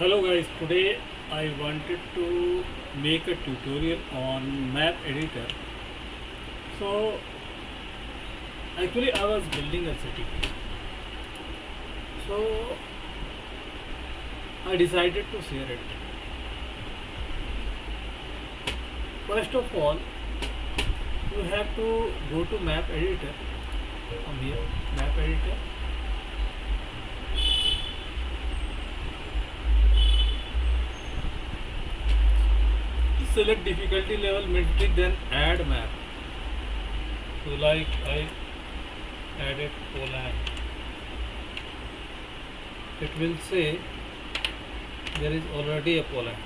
Hello guys, today I wanted to make a tutorial on map editor. So actually I was building a city. So I decided to share it. First of all, you have to go to map editor. Come here, map editor. Select difficulty level metric, then add map. So like I added Poland. It will say there is already a Poland.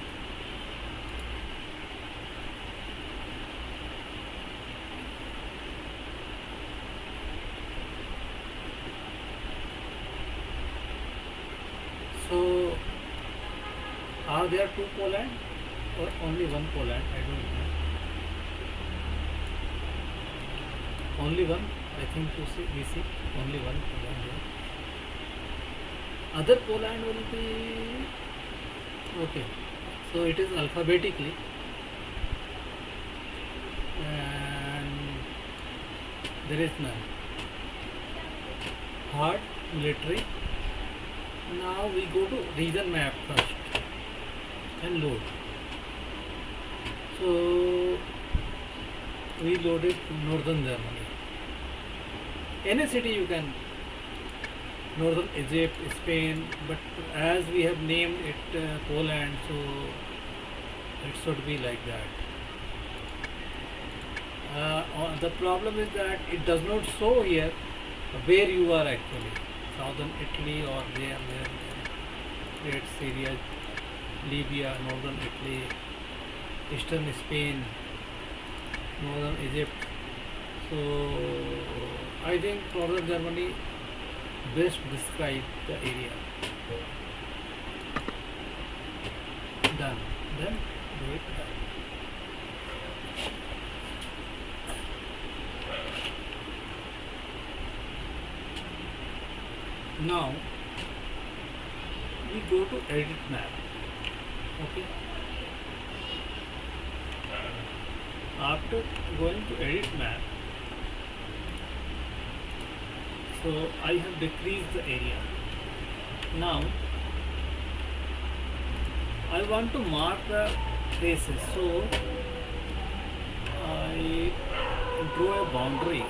So are there two Poland or only one Poland? I don't know. Only one. I think we see only one Poland here. Other Poland will be okay. So it is alphabetically, and there is none. Hard military. Now we go to region map first and load. So we loaded northern Germany. Any city you can, northern Egypt, Spain, but as we have named it Poland, so it should be like that. The problem is that it does not show here where you are actually. Southern Italy or there, Great Syria, Libya, northern Italy, eastern Spain, northern Egypt. So I think northern Germany best describe the area. Done. Then do it done. Now we go to edit map. Okay. After going to edit map, so I have decreased the area. Now I want to mark the traces, so I draw a boundary.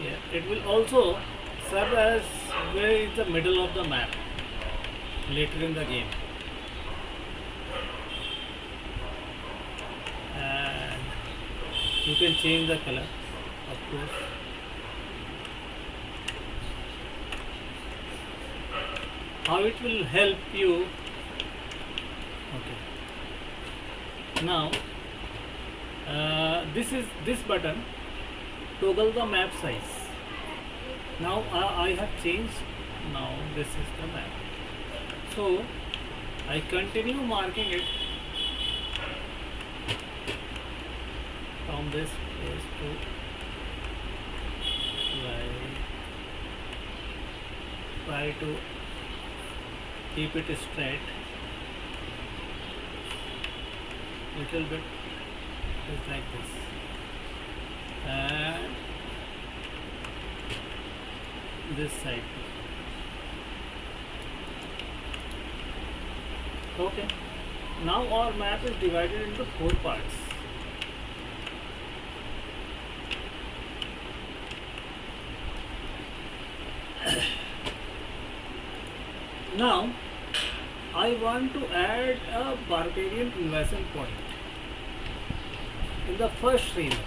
Yeah, it will also serve as where is the middle of the map later in the game. And you can change the color, of course. How it will help you? Okay. Now this button toggle the map size. Now I have changed. Now this is the map. So I continue marking it from this place to like try to keep it straight. Little bit is like this, and this side. Okay. Now our map is divided into 4 parts. Now I want to add a barbarian invasion point in the first region,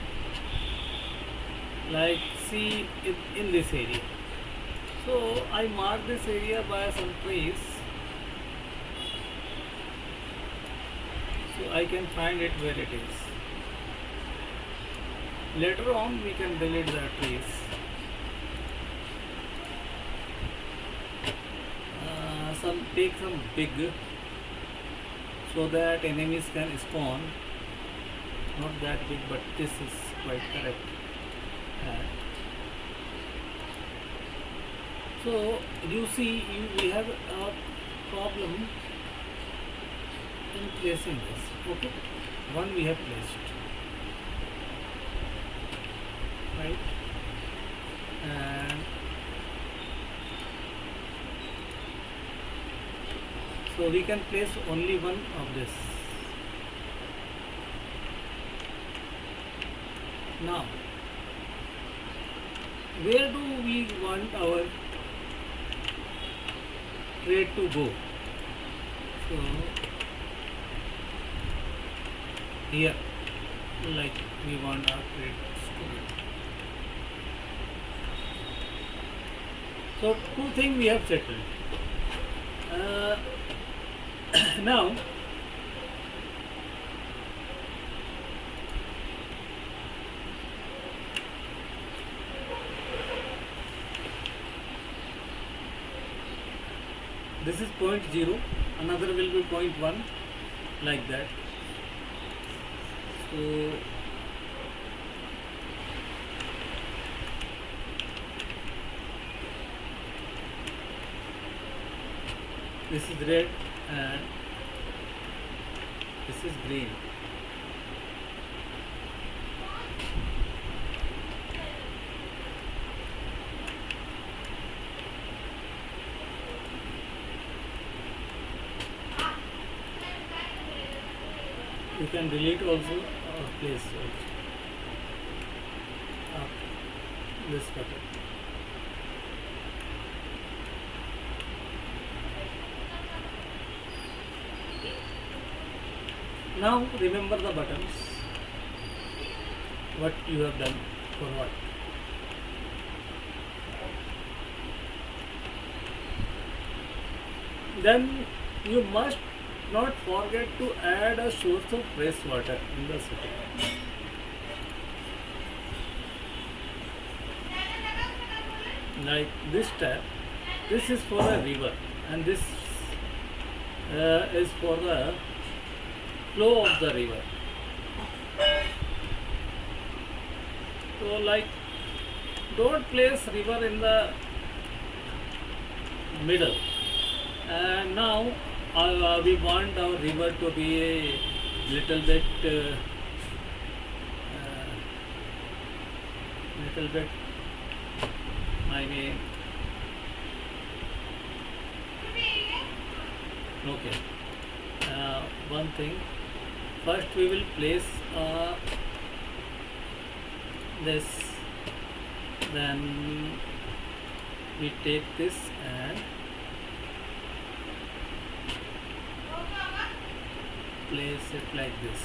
like see in this area. So I mark this area by some trees, so I can find it where it is. Later on we can delete the trees. Take some big, so that enemies can spawn. Not that big, but this is quite correct. So you see, we have problem in placing this. Okay, one we have placed, right, and so we can place only one of this. Now, where do we want our trade to go? So here, like we want our trades to go. So two things we have settled. Now this is point 0, another will be point 1, like that. So this is red and this is green. You can delete also or place also. This button. Now remember the buttons. What you have done for what. Then you must not forget to add a source of fresh water in the city. Like this tap, this is for a river and this is for the flow of the river. So like don't place river in the middle. And now we want our river to be a little bit I mean, okay, one thing, first we will place this, then we take this and place it like this.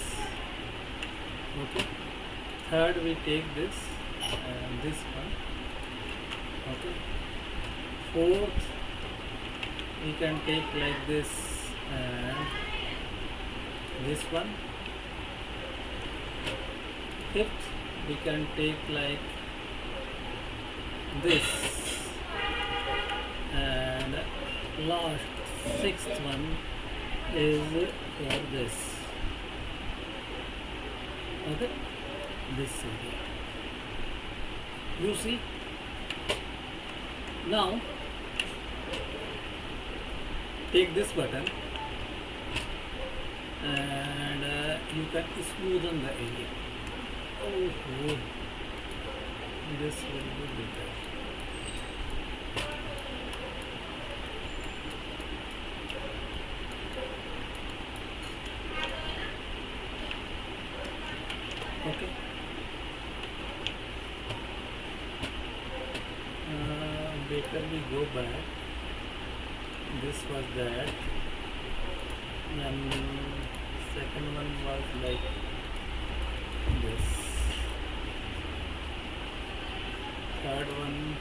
Okay, third we take this and this one. Okay, fourth we can take like this and this one. Fifth we can take like this, and last sixth one is for this. Okay, this area. You see. Now take this button and you can smoothen the area. Oh, this will be better. Okay. Better we go back. This was that. And second one was like this. Third one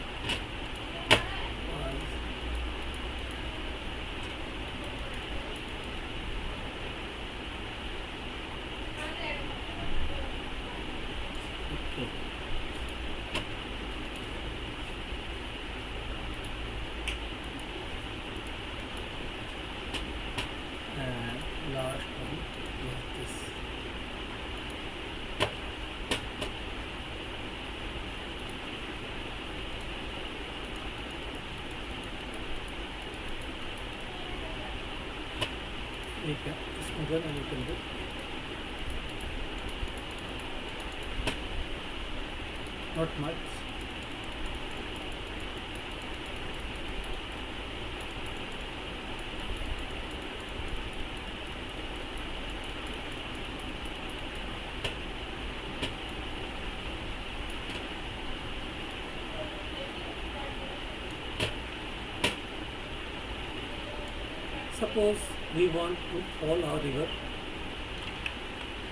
was okay. And last one was this. ठीक है, इसमें then a little bit. Not much. Suppose we want to follow our river.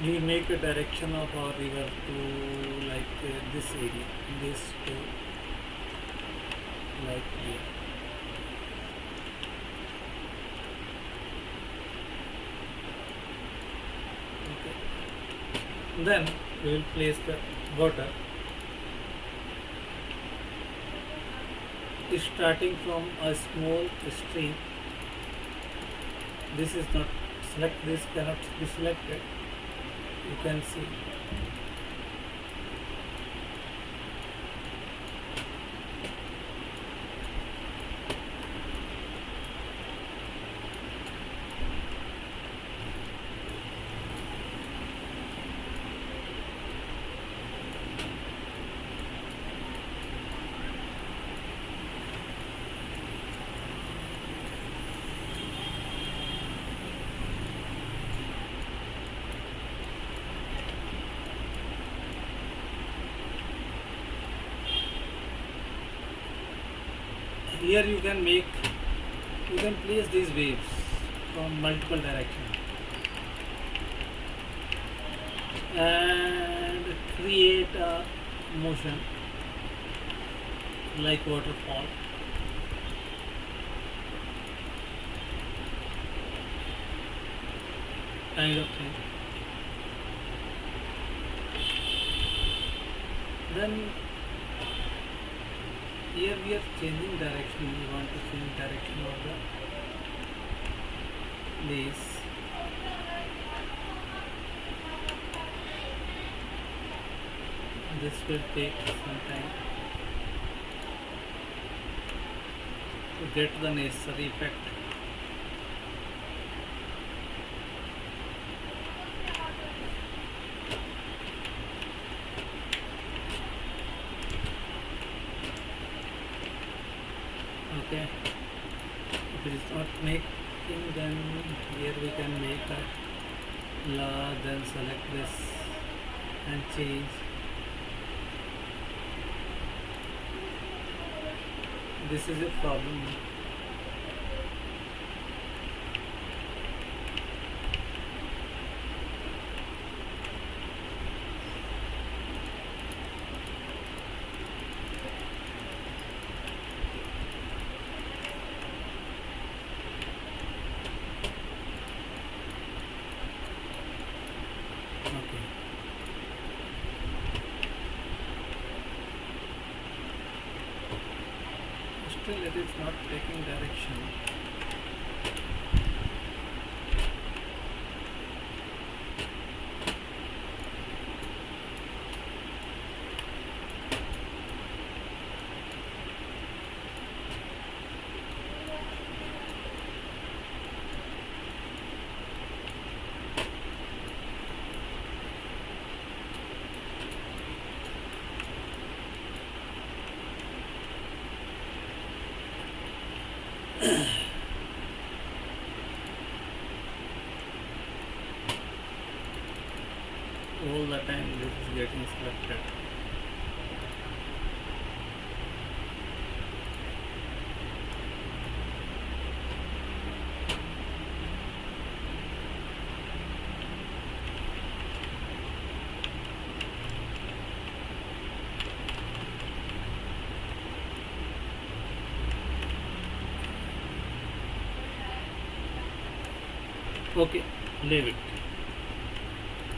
We make a direction of our river to like this area, this to like here. Okay. Then we will place the water starting from a small stream. This is not select. This cannot be selected. You can see. Here you can place these waves from multiple directions and create a motion like waterfall. Kind of thing. Then here we are changing direction. We want to change direction of the place. This will take some time to get the necessary effect. Okay, if it is not making, then here we can make a la, then select this and change. This is a problem. Okay. Still it is not taking direction. All the time this is getting selected. Okay, leave it.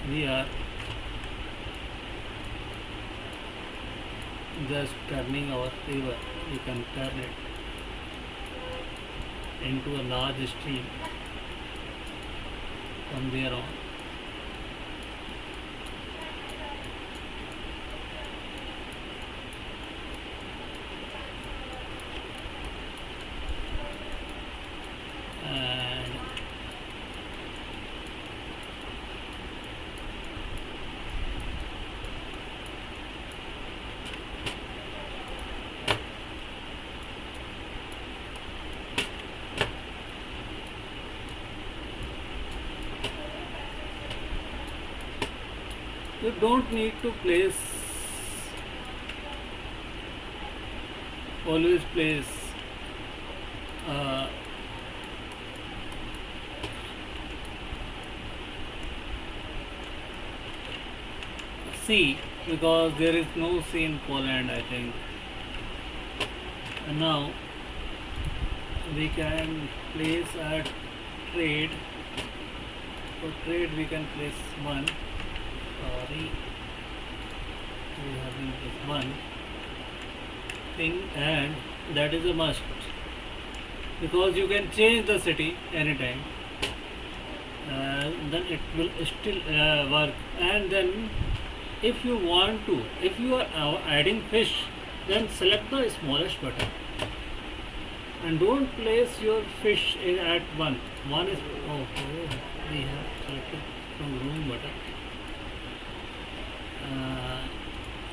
We are just turning our river. You can turn it into a large stream from there on. And You don't need to place, always place uh, C, because there is no C in Poland, I think. And now we can place a trade. For trade we can place 1. Sorry, we have been place 1 thing, and that is a must, because you can change the city anytime. Then it will still work. And then if you want to, if you are adding fish, then select the smallest button and don't place your fish at 1. 1 is, oh, we have selected from room button.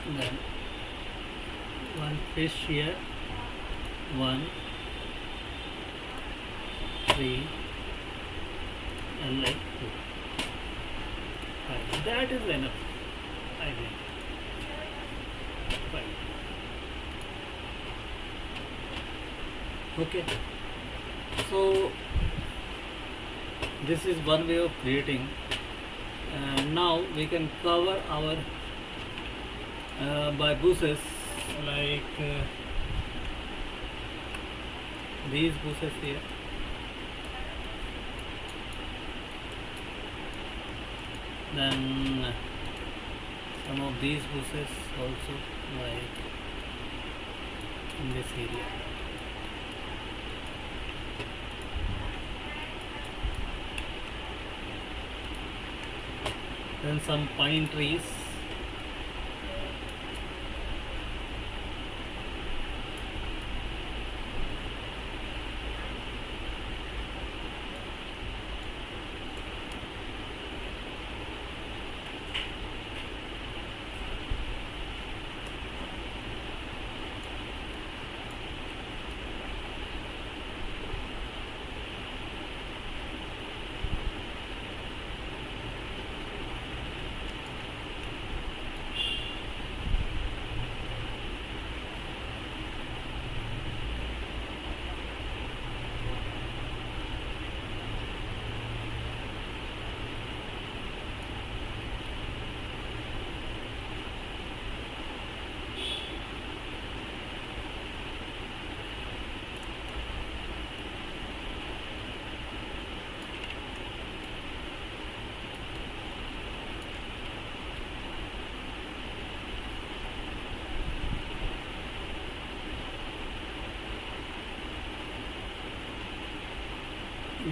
Then 1 fish here, 1, 3, and like 2, 5. That is enough, I think. 5. Okay. So this is one way of creating, and now we can cover our by bushes, like these bushes here. Then some of these bushes also, like in this area. Then some pine trees.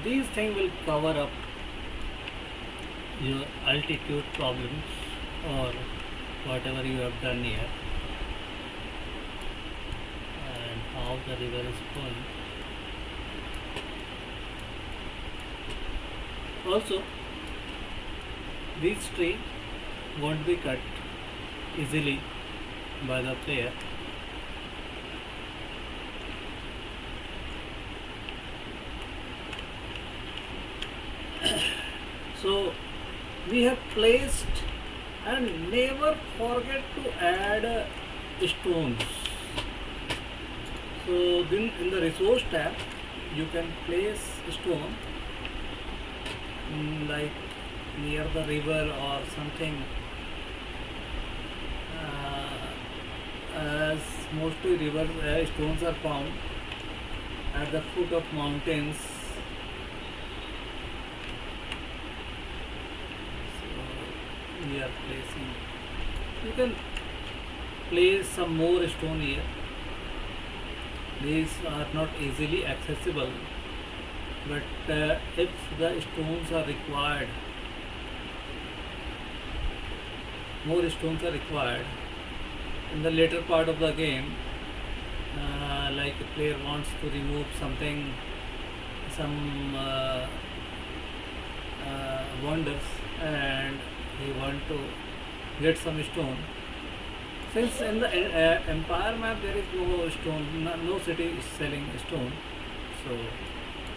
These things will cover up your altitude problems or whatever you have done here, and how the river is flowing. Also, this tree won't be cut easily by the player. So we have placed, and never forget to add stones. So then in the resource tab you can place stone, like near the river or something, as mostly river stones are found at the foot of mountains. We are placing, you can place some more stone here. These are not easily accessible, but if the stones are required, more stones are required in the later part of the game, like a player wants to remove something, some wonders, and we want to get some stone. Since in the empire map there is no stone, no city is selling stone, so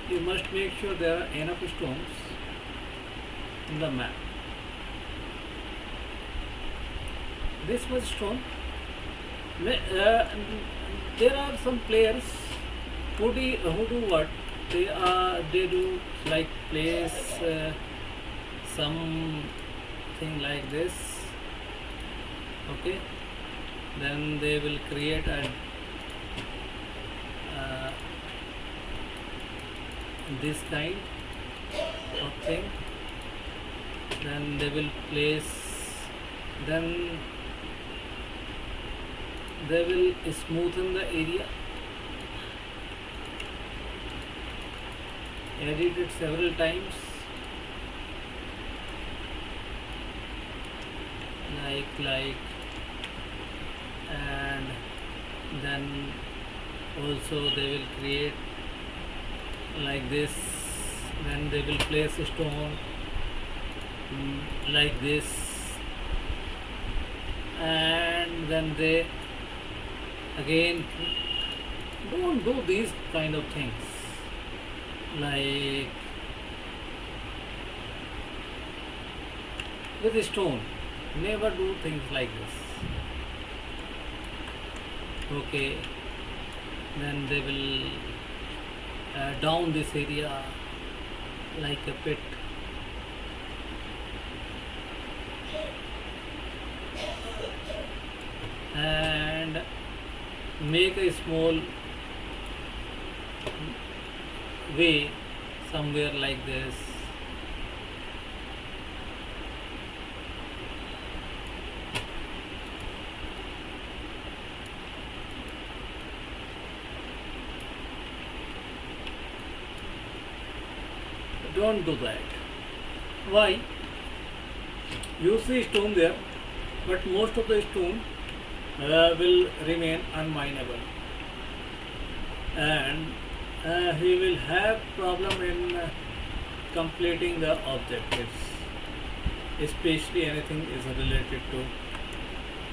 you must make sure there are enough stones in the map. this much stone. There are some players who do what? They do like place something like this. Okay, then they will create a uh, this kind of thing. Then they will place. Then they will smoothen the area, edit it several times, like, and then also they will create like this. Then they will place a stone like this, and then they again don't do these kind of things like with a stone. Never do things like this. Okay, then they will down this area like a pit. And make a small way somewhere like this. Don't do that. Why? You see stone there, but most of the stone will remain unmineable, and he will have problem in completing the objectives, especially anything is related to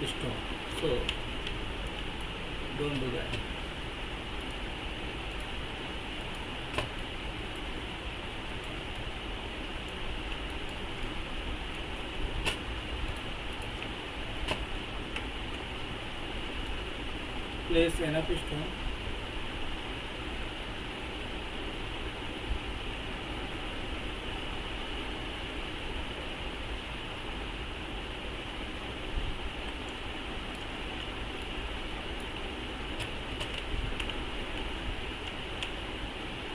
stone. So don't do that. Place enough stone.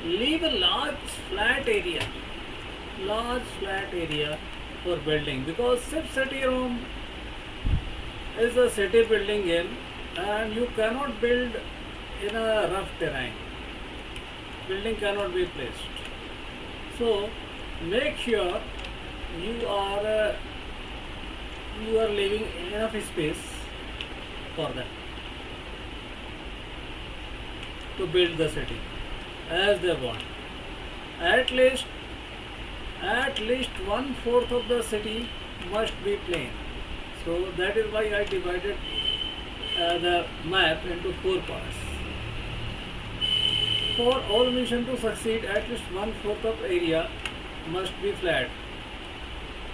Leave a large flat area for building, because Civcity room is a city building in, and you cannot build in a rough terrain. Building cannot be placed. So make sure you are leaving enough space for them to build the city as they want. At least 1/4 of the city must be plain. So that is why I divided the map into 4 parts. For all mission to succeed, at least 1/4 of area must be flat.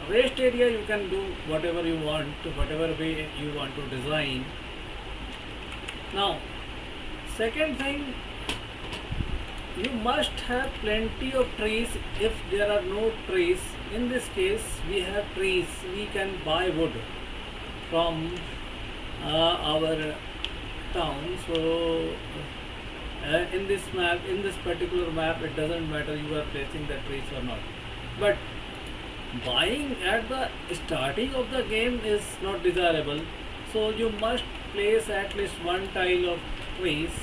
Rest area you can do whatever you want, whatever way you want to design. Now, second thing, you must have plenty of trees. If there are no trees, in this case we have trees, we can buy wood from our town. So in this particular map, it doesn't matter you are placing the trees or not, but buying at the starting of the game is not desirable. So you must place at least one tile of trees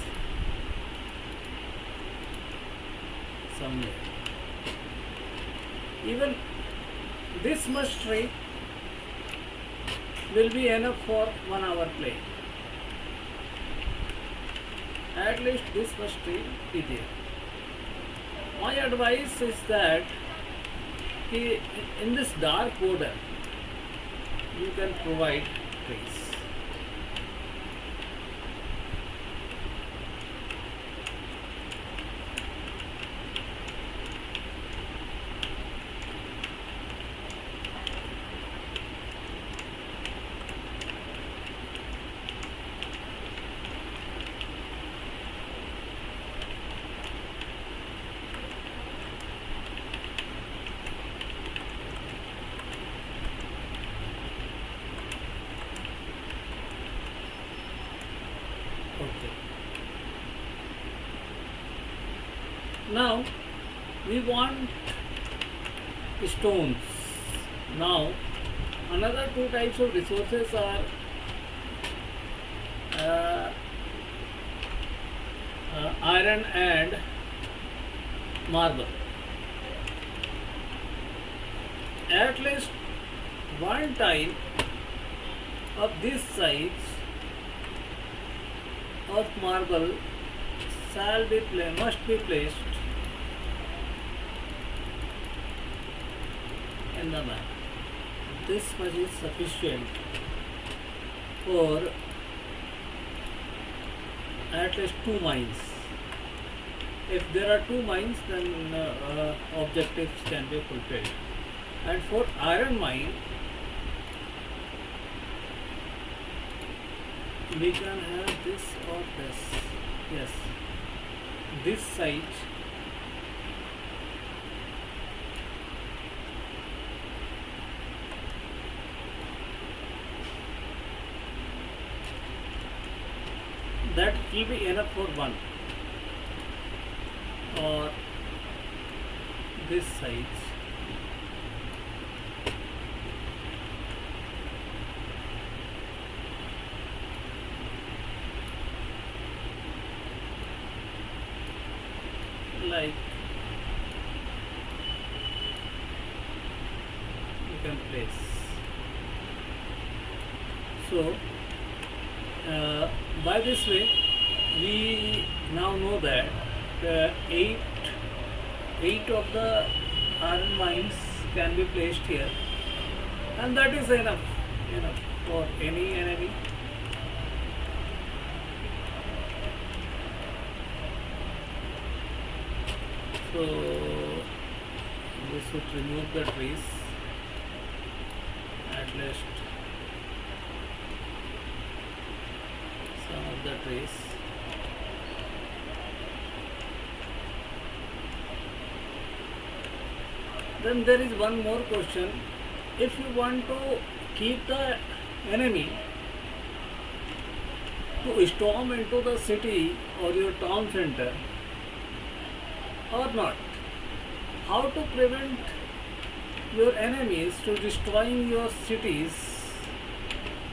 somewhere. Even this much tree will be enough for 1 hour play. At least this much tree be there. My advice is that in this dark border you can provide trees. Now we want stones. Now another two types of resources are uh, iron and marble. At least one type of this size of marble must be placed in the map. This much is sufficient for at least two mines. If there are two mines, then objectives can be fulfilled. And for iron mine, we can have this or this. Yes, this site that will be enough for one, or this size like you can place. So by this way we now know that eight of the iron mines can be placed here, and that is enough for any enemy. So we should remove the trees, at least some of the trees. Then there is one more question. If you want to keep the enemy to storm into the city or your town center or not, how to prevent your enemies to destroying your cities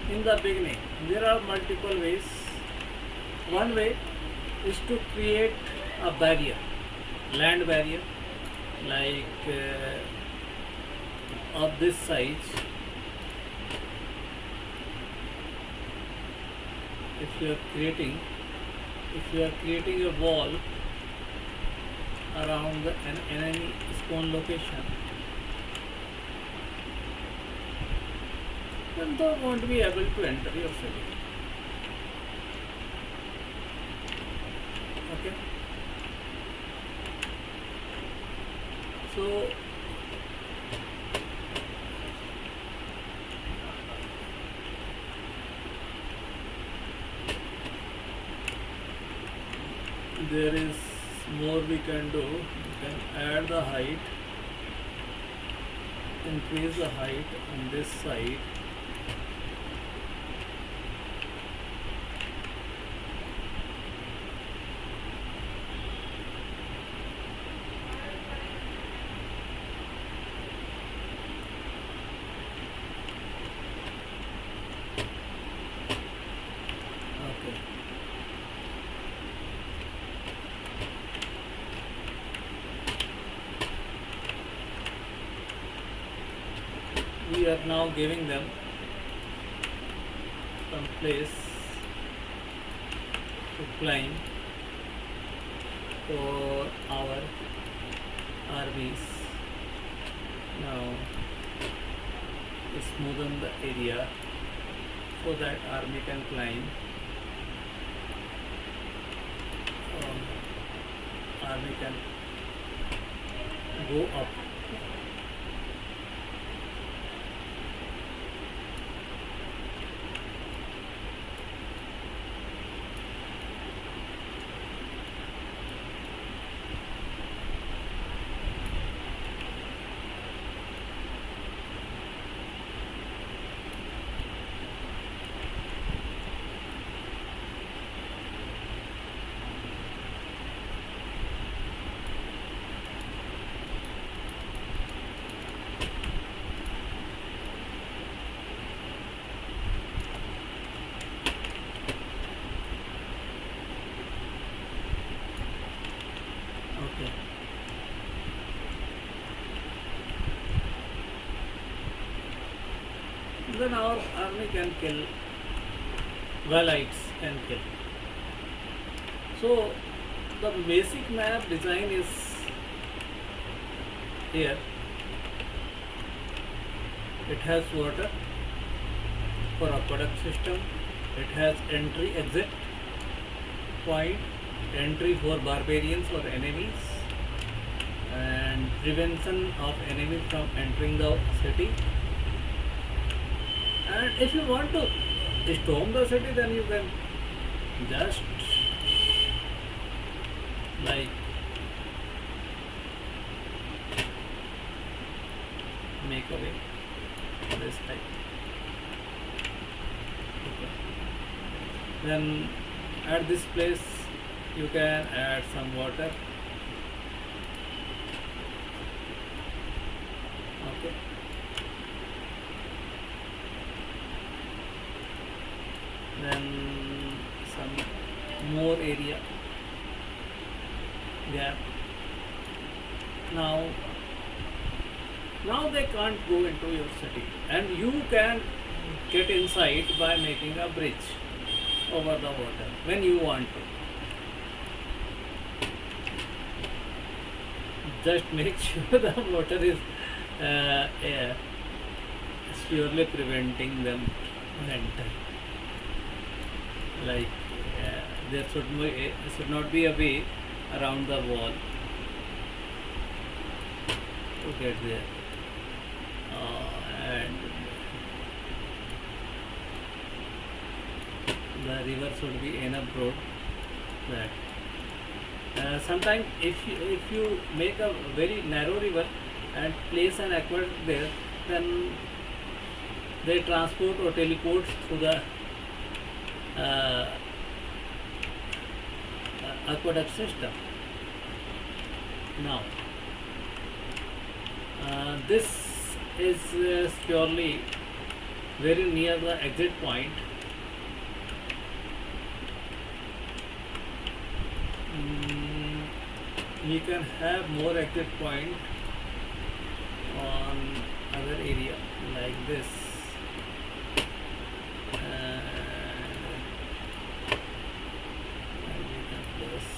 in the beginning? There are multiple ways. One way is to create a barrier, land barrier, like of this size. If you are creating a wall around an enemy spawn location, then they won't be able to enter your city. Okay. So there is more we can do. We can add the height, increase the height on this side. Okay. We are now giving them some place to climb for our RVs. Now smoothen the area so that army can climb. Army can go up. then our army can kill, Valites can kill. So the basic map design is here. It has water for aqueduct system. It has entry exit point, entry for barbarians or enemies, and prevention of enemies from entering the city. And if you want to storm the city, then you can just like make a way this type. Okay. Then at this place you can add some water. Okay. Then some more area gap. Now they can't go into your city, and you can get inside by making a bridge over the water when you want to. Just make sure the water is surely preventing them to enter. Like there should not be a way around the wall to get there. And the river should be enough broad that sometimes if you make a very narrow river and place an aqueduct there, then they transport or teleport through the aqueduct system. Now this is purely very near the exit point. You can have more exit point on other area like this. And we can place.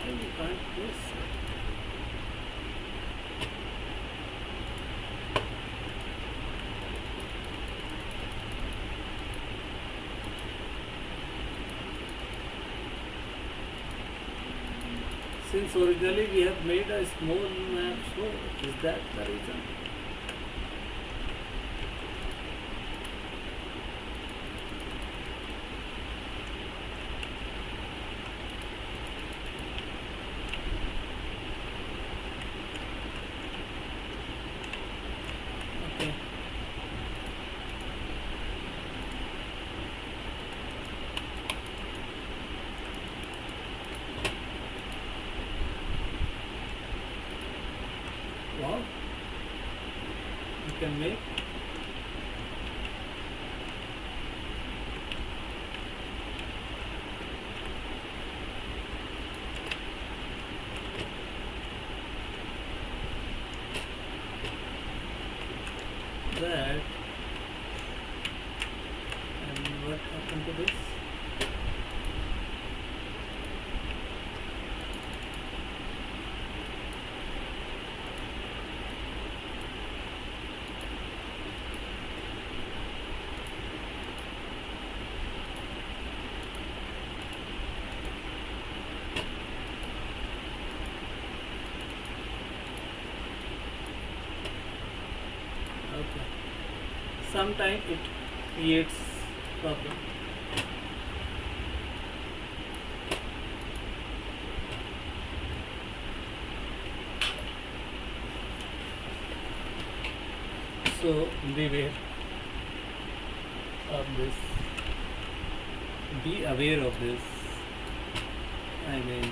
Why we can't place it? Since originally we have made a small map, so is that the reason? Okay. Wow, you can make that. And what happened to this? Okay. Sometimes it creates problem. So beware of this. Be aware of this. I mean,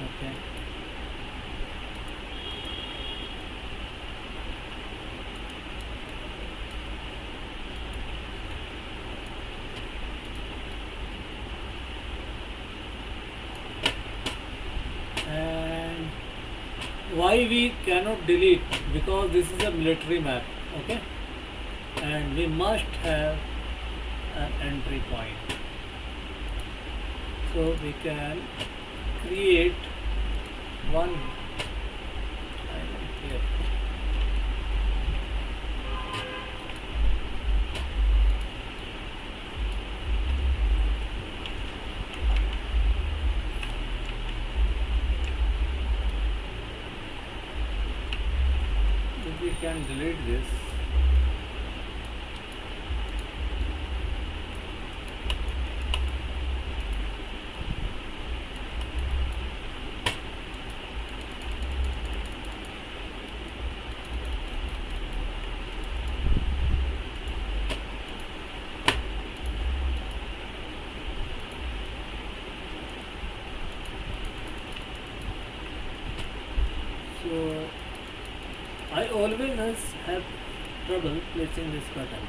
okay. why we cannot delete? Because this is a military map, okay, and we must have an entry point. So we can create one island here. If we can delete this, so I always have trouble placing this button.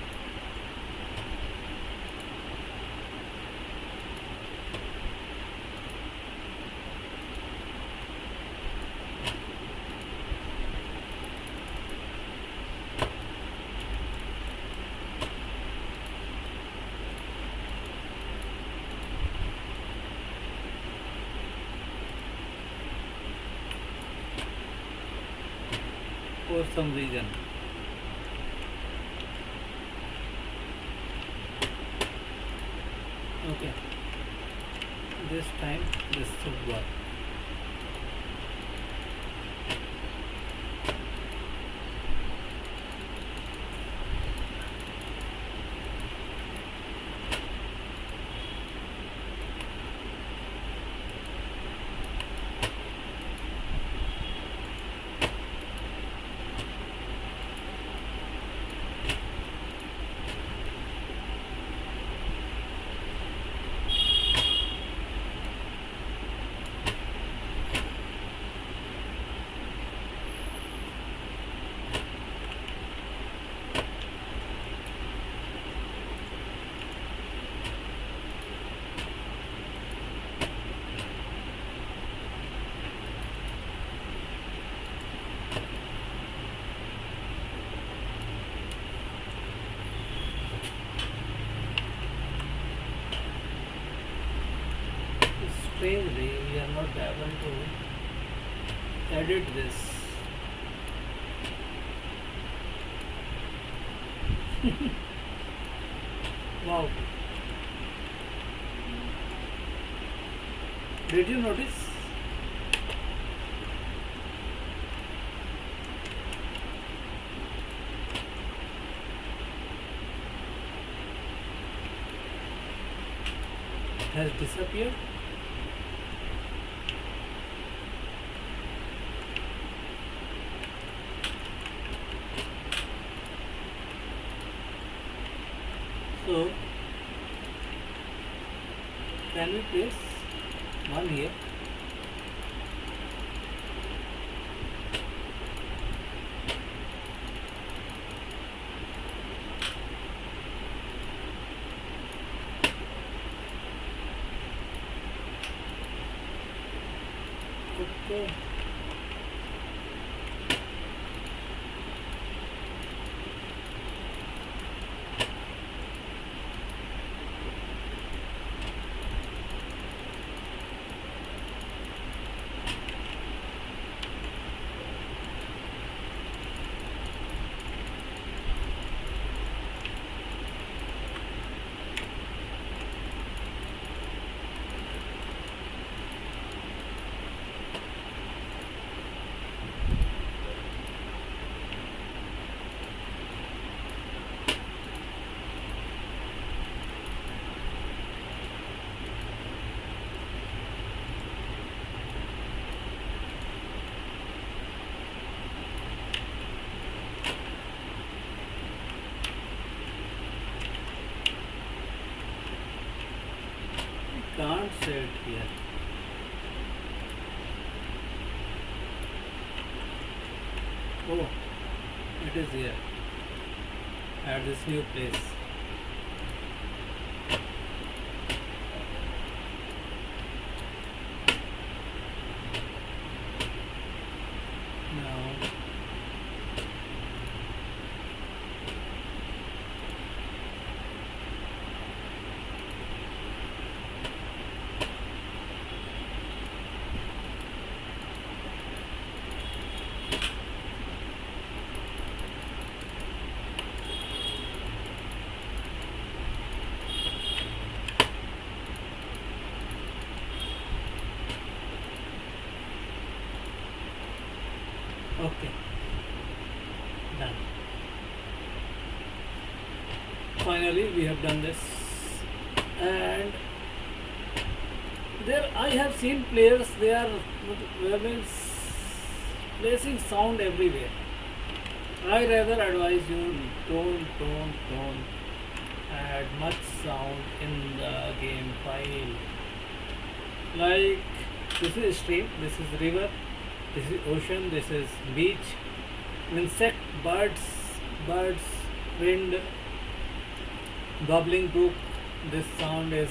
For some reason. Okay, this time this should work. Strangely, we are not able to edit this. Wow. Did you notice? It has disappeared. So, can we place one here? Okay. Can't say it here. Oh, it is here at this new place. Okay, done. Finally, we have done this, and there I have seen players. They are means placing sound everywhere. I rather advise you don't add much sound in the game file. Like this is stream, this is river, this is ocean, this is beach, insect, birds, wind, bubbling brook. This sound is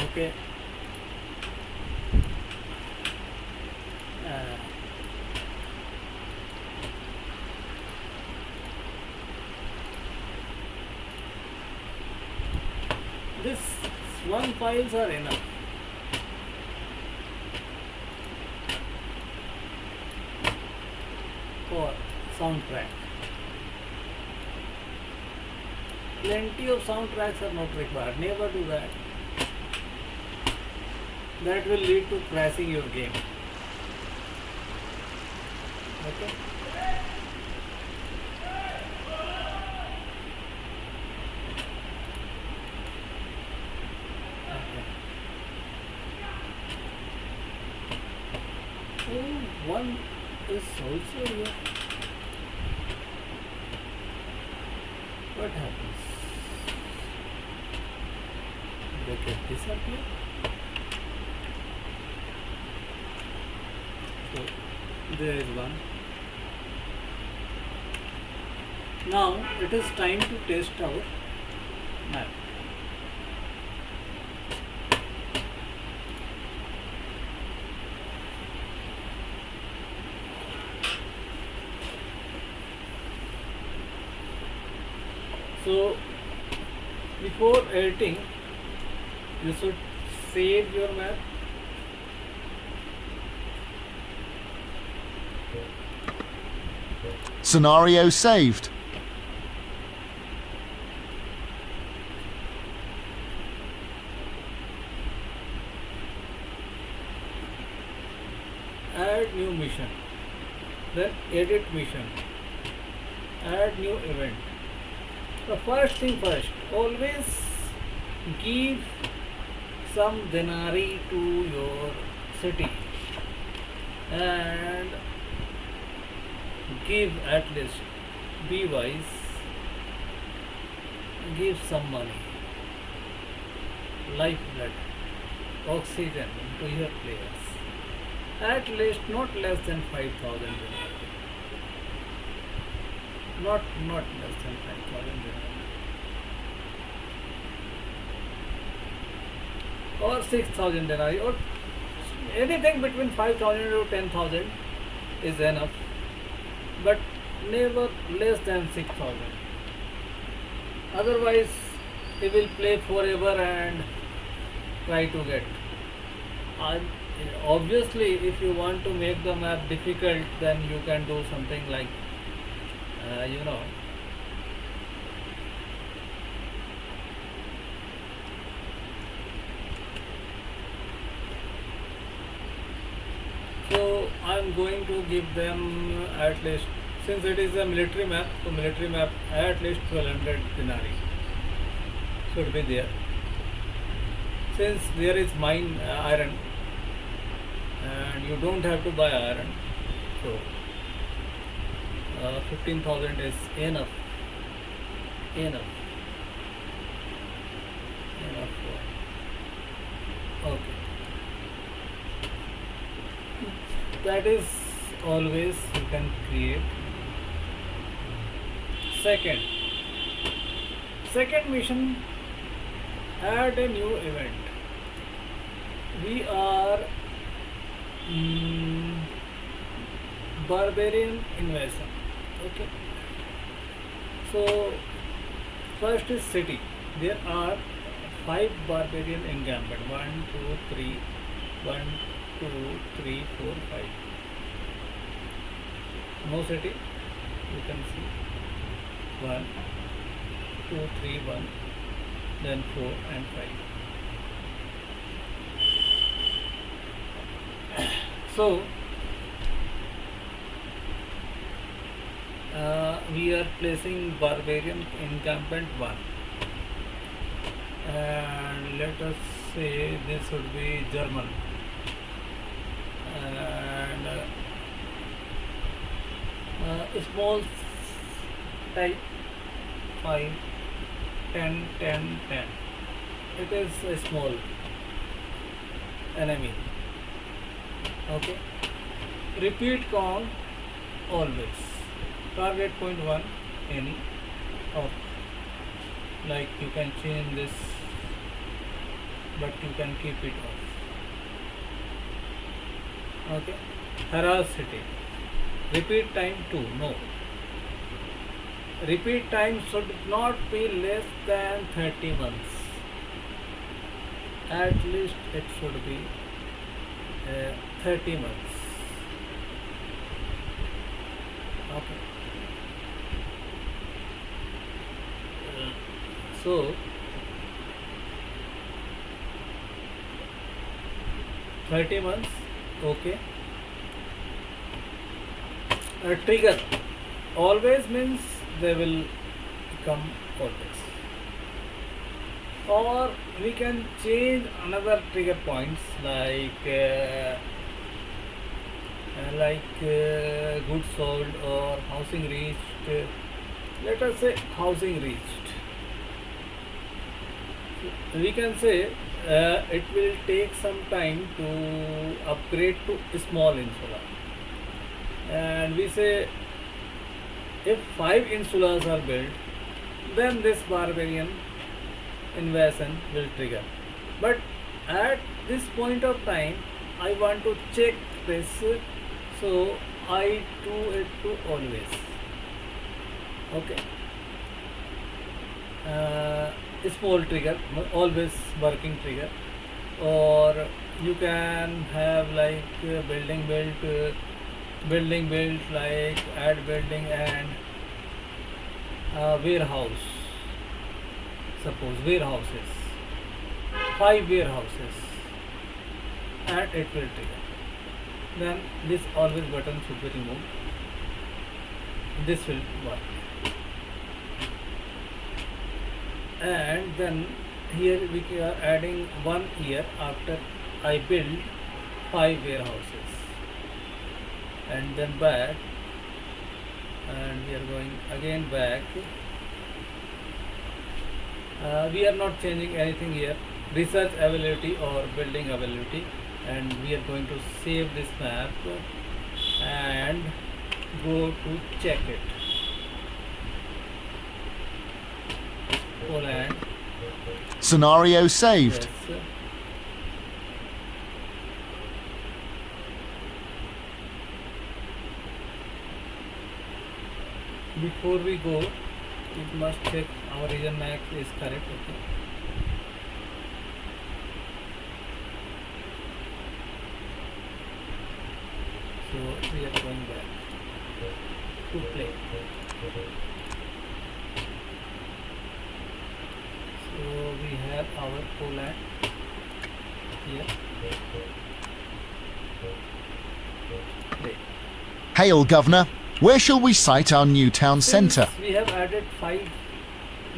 okay. Uh, this one files are enough. For soundtrack. Plenty of soundtracks are not required. Never do that. That will lead to crashing your game. Okay? Okay. Oh, one is also here. What happens? They get disappear. So there is one. Now it is time to test our map. So before editing, you should save your map. Scenario saved. Add new mission, then edit mission, add new event. The first thing first, always give some denari to your city and give at least, be wise, give some money, lifeblood, oxygen to your players. At least not less than 5,000 dinar. Not less than 5,000 dinar. Or 6,000 dinar, or anything between 5,000 to 10,000 is enough, but never less than 6,000. Otherwise, he will play forever and try to get. And obviously, if you want to make the map difficult, then you can do something like, you know, so I am going to give them at least, since it is a military map, so military map at least 1200 dinari should be there. Since there is mine iron and you don't have to buy iron, so 15,000 is enough. Enough. Okay. That is always you can create. Second mission, add a new event. We are barbarian invasion. Okay. So first is city. There are 5 barbarian encampment. 1, 2, 3, 1, 2, 3, 4, 5. No city. You can see 1, 2, 3, 1, then 4 and 5. So we are placing barbarian encampment 1, and let us say this would be German, and small type 5, 10, 10, 10. It is a small enemy. Okay. Repeat count always. Target point 1 any of, like you can change this, but you can keep it off. Okay. Harass city. Repeat time 2. No. Repeat time should not be less than 30 months. At least it should be 30 months. Okay. So 30 months. Okay. Trigger always means they will come always, or we can change another trigger points like goods sold or housing reached. Let us say housing reached. We can say it will take some time to upgrade to small insula, and we say if 5 insulas are built, then this barbarian invasion will trigger. But at this point of time, I want to check this, so I do it to always. Okay. Small trigger, always working trigger, or you can have like building built, like add building and warehouse. Suppose warehouses, 5 warehouses, and it will trigger. Then this always button should be removed. This will work. And then here we are adding 1 year after I build 5 warehouses, and then back, and we are going again back. We are not changing anything here, research availability or building availability, and we are going to save this map and go to check it. Poland. Scenario saved. Yes. Before we go, we must check our region map is correct. Okay. So we are going back to play. So we have our Poland here. Play. Hail, Governor. Where shall we site our new town Since centre? we have added 5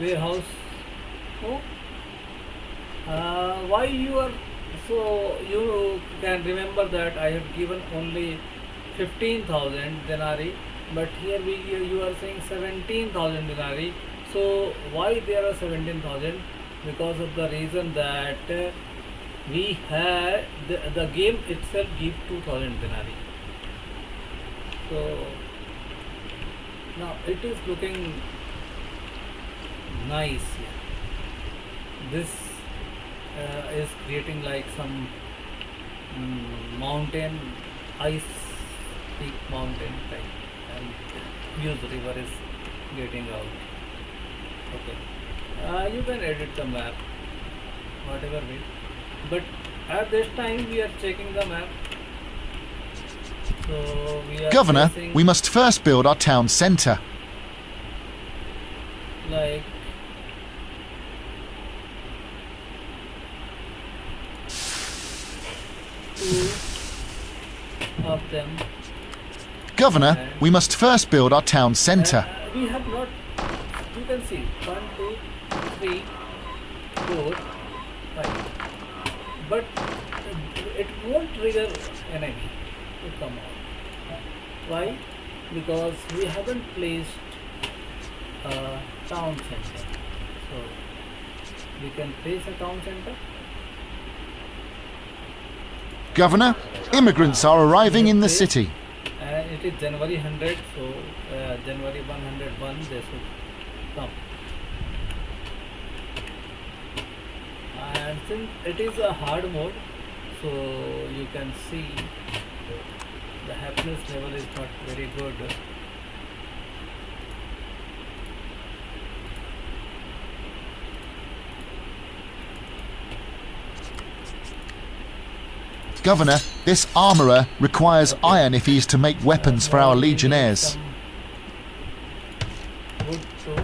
warehouse. Oh, why you are so you can remember that I have given only 15,000 denarii, but here you are saying 17,000 denarii. So why there are 17,000? Because of the reason that we have the game itself give 2,000 denarii. So now it is looking nice here. This is creating like some mountain, ice peak mountain type, and huge river is getting out. Okay, you can edit the map whatever way, but at this time we are checking the map. So we are Governor, placing we must first build our town centre. like two of them Governor, we must first build our town centre. We have not, you can see 1, 2, 3, 4, 5, but it won't trigger enemy to come out. Why? Because we haven't placed a town center. So we can place a town center. Governor, immigrants are arriving in the city. It is January 100, so January 101 they should come. And since it is a hard mode, so you can see the happiness level is not very good. Governor, this armourer requires iron if he is to make weapons for our legionnaires. Wood, so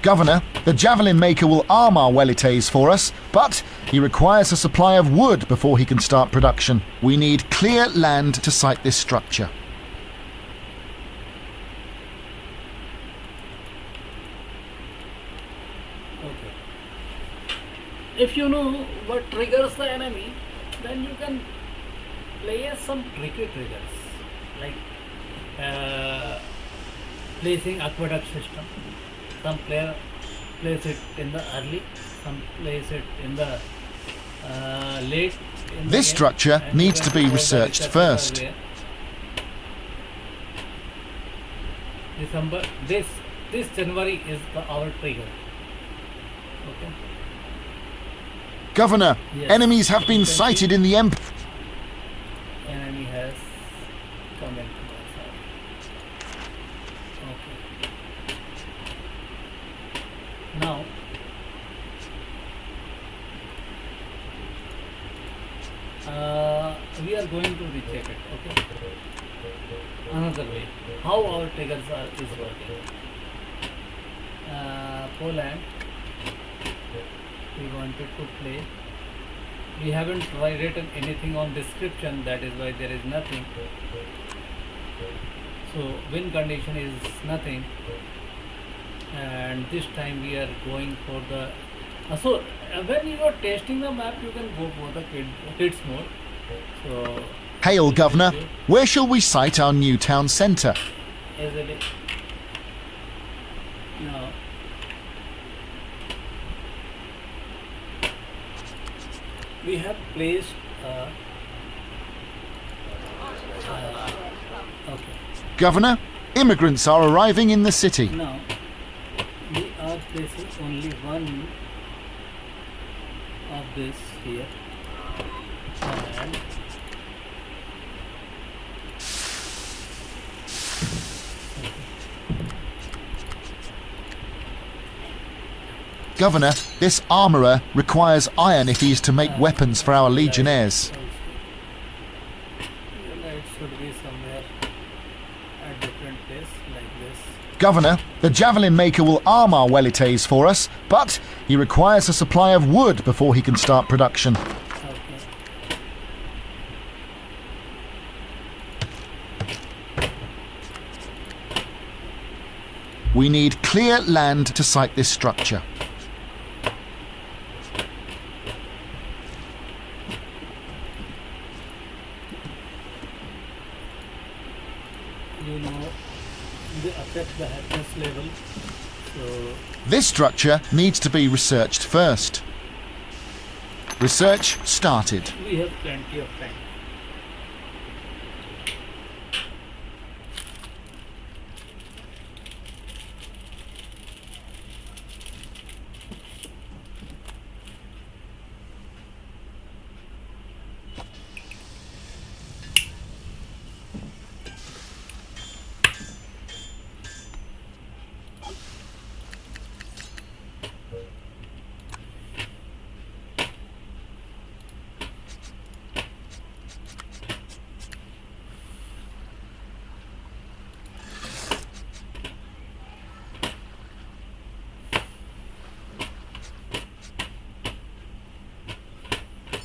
Governor, the javelin maker will arm our welites for us, but he requires a supply of wood before he can start production. We need clear land to site this structure. okay. If you know what triggers the enemy, then you can play some tricky triggers, like placing aqueduct system. Some player place it in the early, some place it in the late. In the This game, structure and needs you to can be hold the researched research first. survey. December, this January is our trigger. Okay. Governor, Yes. enemies have been You can sighted see in the enemy has come into our side. Okay. Now we are going to recheck it. Okay. Another way, how our triggers is working. Poland, we wanted to play. We haven't written anything on description, that is why there is nothing. So win condition is nothing, and this time we are going for the when you are testing the map, you can go for the kids mode. So Hail, Governor. Where shall we site our new town centre? easily now we have placed okay. Governor, immigrants are arriving in the city. Now we are placing only one of this here, and Governor, this armourer requires iron if he is to make weapons for our legionnaires. It should be somewhere at different place like this. Governor, the javelin maker will arm our welites for us, but he requires a supply of wood before he can start production. Okay. We need clear land to site this structure. You know, they affect the happiness level. So This structure needs to be researched first. Research started. we have plenty of time.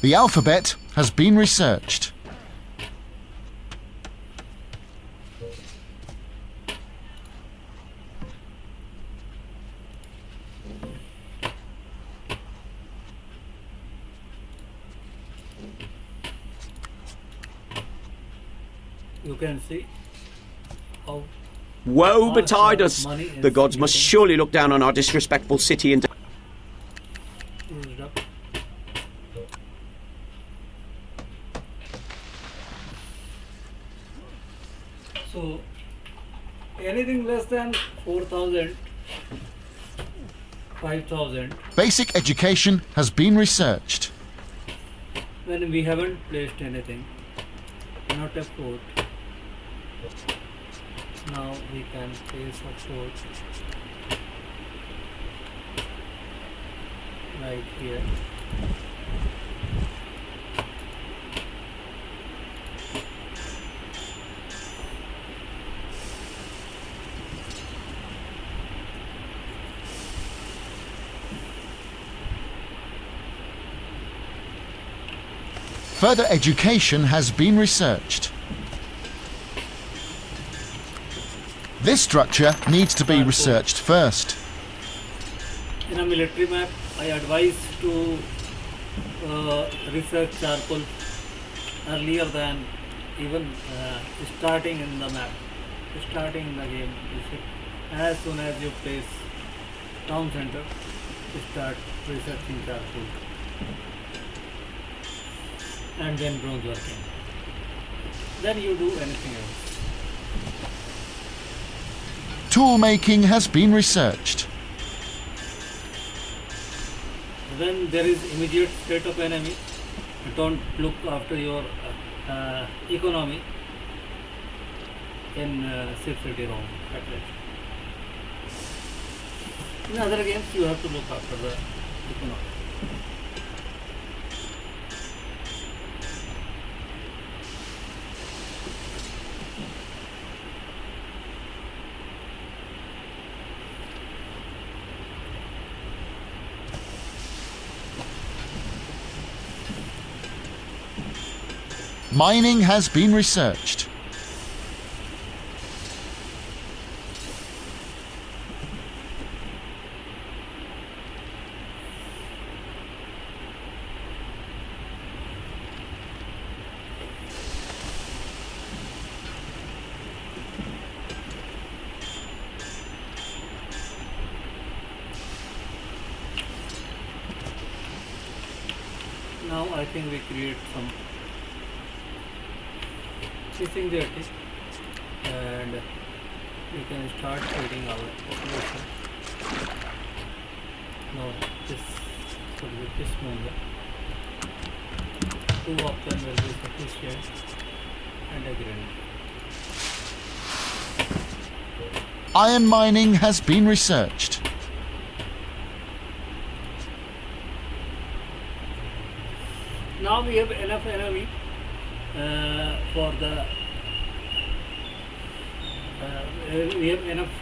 The alphabet has been researched. you can see how Woe Our betide us! money is The gods must getting surely look down on our disrespectful city and used up. So anything less than 4,000, 5,000, Basic education has been researched. when we haven't placed anything, not a fort. Now we can place a fort like here. Further education has been researched. This structure needs to be researched first. In a military map, I advise to research charcoal earlier than even starting in the map, starting in the game. You should, as soon as you place town center, start researching charcoal, and then bronze working. Then you do anything else. Tool making has been researched. When there is immediate threat of enemy, don't look after your economy in Civcity ROM. At least. In other games, you have to look after the economy. Mining has been researched. Now I think we create some fishing jetty and we can start feeding our population. Now this should be fish monger. 2 of them will be sufficient and a grenade. Iron mining has been researched. Now we have enough enemy for the we have enough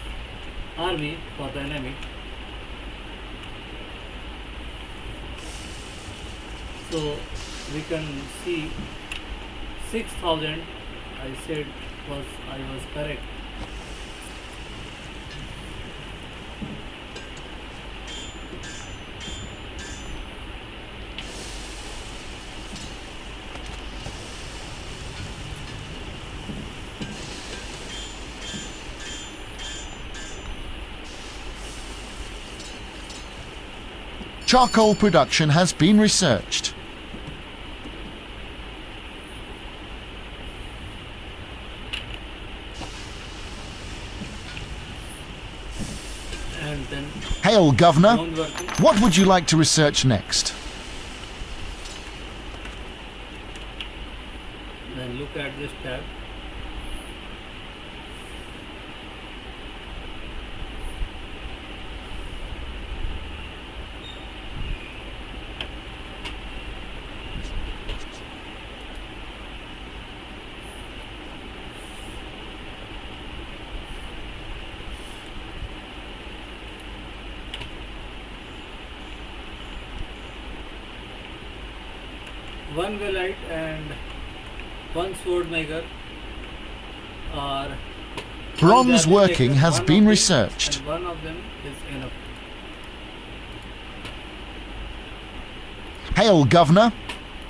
army for the enemy. So we can see 6,000. I said I was correct. Charcoal production has been researched. And then Hail, Governor. drone working. What would you like to research next? Then look at this tab. One wellite and one sword maker are Bronze working has one of been them, researched. and one of them is enough. Hail, Governor.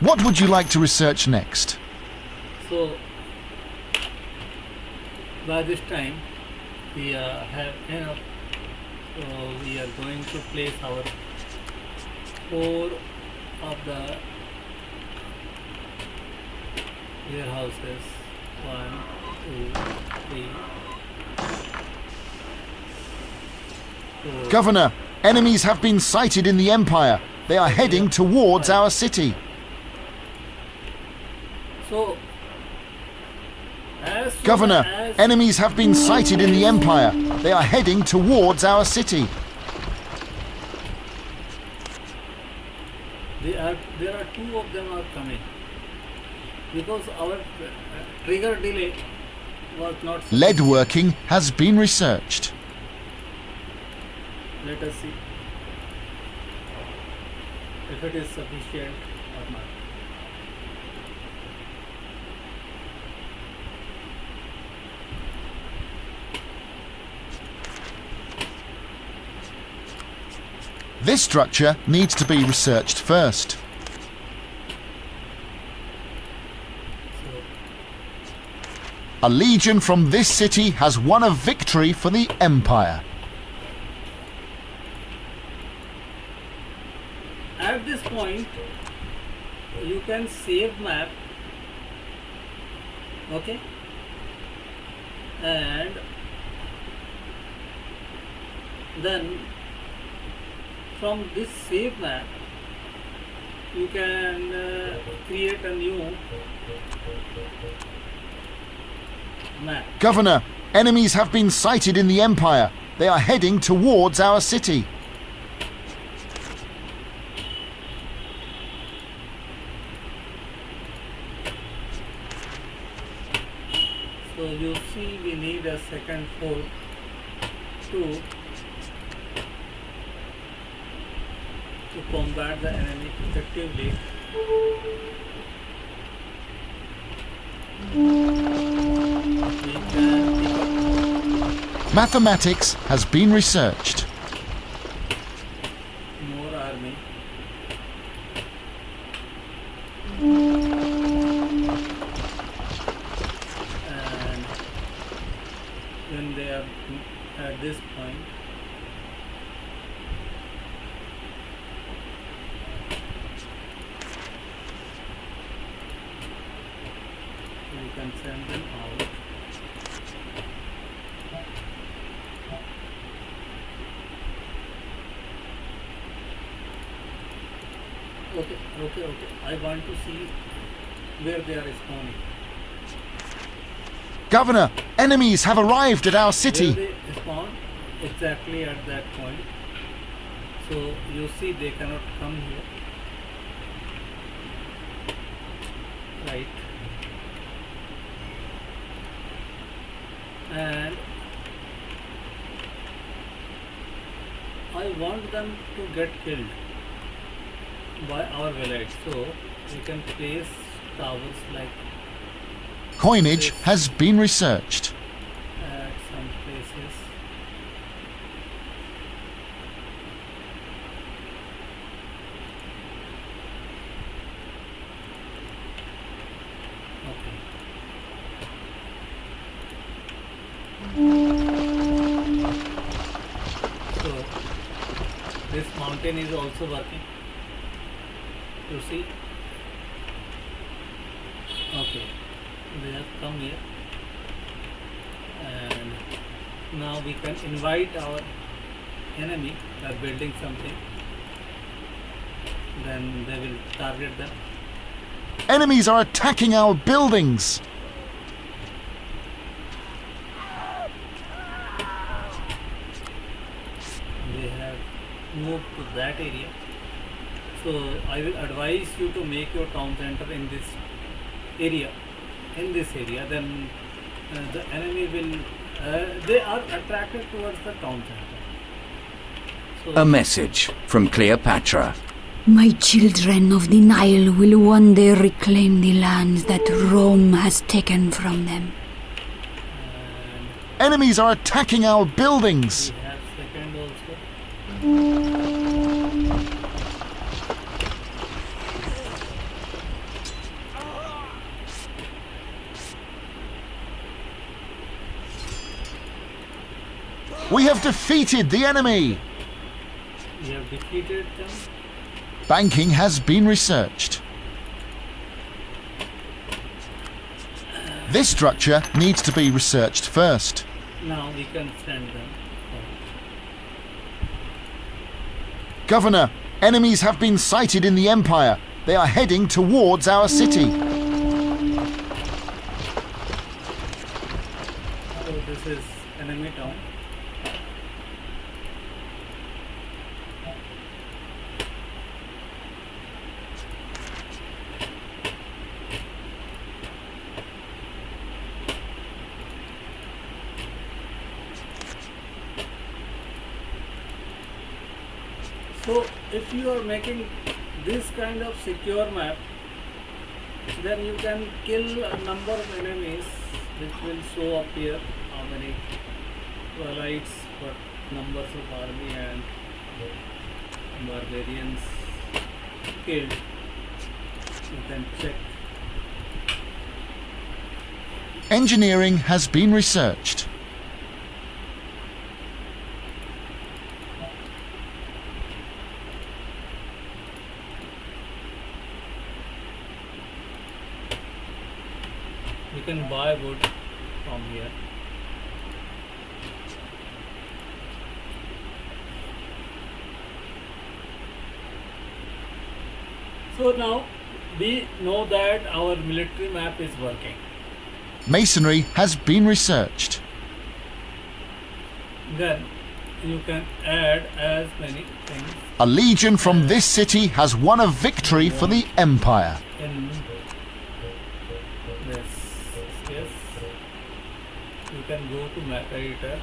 What would you like to research next? So by this time we have enough, so we are going to place our 4 of the warehouses. 1, 2, 3, 4. Governor, enemies have been sighted in the Empire. They are heading towards our city. So, as soon Governor, as enemies have been sighted in the Empire. They are heading towards our city. there are 2 of them are coming because our trigger delay was not sufficient. Lead working has been researched. Let us see if it is sufficient or not. This structure needs to be researched first. So, A legion from this city has won a victory for the Empire. at this point you can save map, okay, and then from this save map you can create a new map. Governor, enemies have been sighted in the Empire. They are heading towards our city. So you see we need a second fort to combat the enemy effectively. We can pick up Mathematics has been researched. more army. And when they are at this point, we can send them out. Okay. I want to see where they are spawning. Governor, enemies have arrived at our Where city. they spawn exactly at that point. So you see they cannot come here. Right. And I want them to get killed by our village. So we can place towers like Coinage has been researched. at some places. Okay. So this mountain is also working. You see? Okay. They have come here. And now we can invite our enemy by building something. Then they will target them. Enemies are attacking our buildings. They have moved to that area. So I will advise you to make your town center in this area. Then the enemy will they are attracted towards the town center. So A message from Cleopatra. My children of the Nile will one day reclaim the lands that Rome has taken from them. and Enemies are attacking our buildings. we have second also. We have defeated the enemy! We have defeated them. Banking has been researched. This structure needs to be researched first. Now we can send them. Governor, enemies have been sighted in the Empire. They are heading towards our city. So this is enemy town. So if you are making this kind of secure map, then you can kill a number of enemies which will show up here how many allies, what numbers of army and barbarians killed. You can check. Engineering has been researched. You can buy wood from here. So now we know that our military map is working. Masonry has been researched. Then you can add as many things A legion from this city has won a victory for the Empire. in this. Yes, you can go to map editor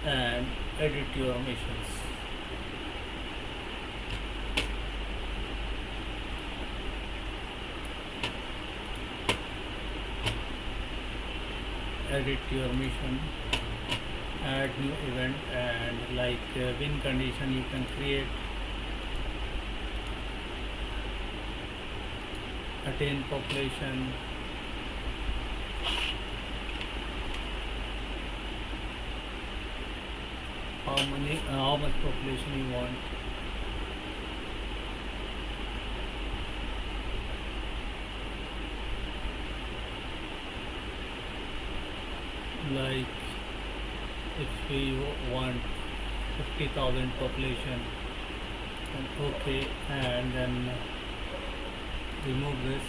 and edit your missions. Edit your mission, add new event, and like win condition you can create, attain population, how much population you want, like if we want 50,000 population, then okay, and then remove this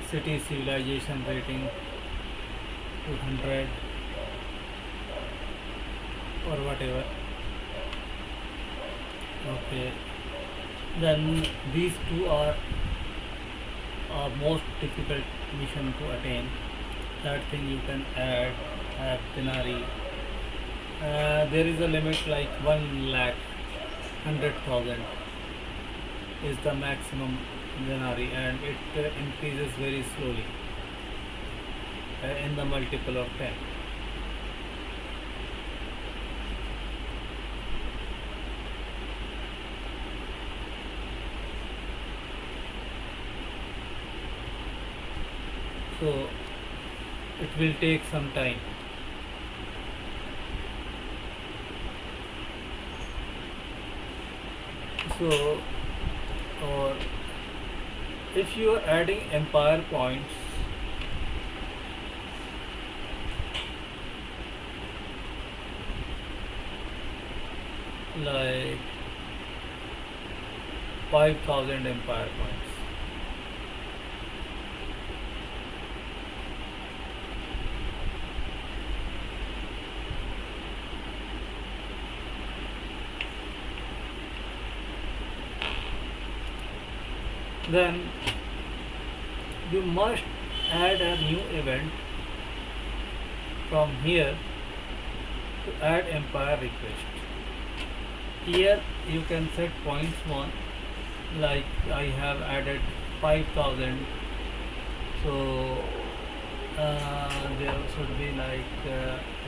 city civilization rating 200 or whatever. Okay, then these two are most difficult mission to attain. That thing you can add denarii. There is a limit like 1,100,000 is the maximum denarii, and it increases very slowly in the multiple of 10. So it will take some time. So, or if you are adding empire points, like 5,000 empire points. Then you must add a new event from here to add empire request. Here you can set points one, like I have added 5,000, so there should be like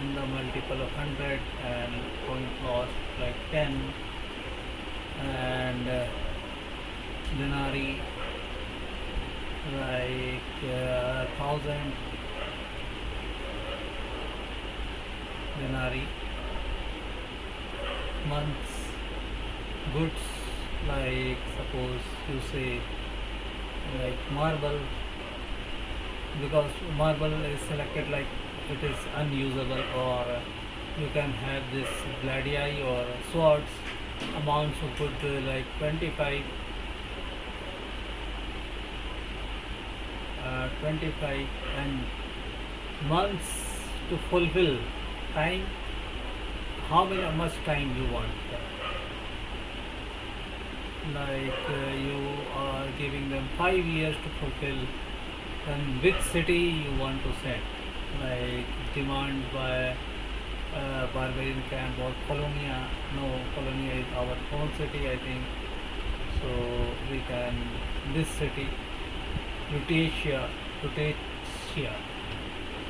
in the multiple of 100 and point cost like 10, and denarii like 1,000, denarii, months, goods like suppose you say like marble, because marble is selected like it is unusable, or you can have this gladii or swords, amounts you put like 25 and months to fulfill time. How much time you want, like you are giving them 5 years to fulfill, then which city you want to set, like demand by barbarian camp or Colonia. No, Colonia is our own city, I think. So we can this city Lutetia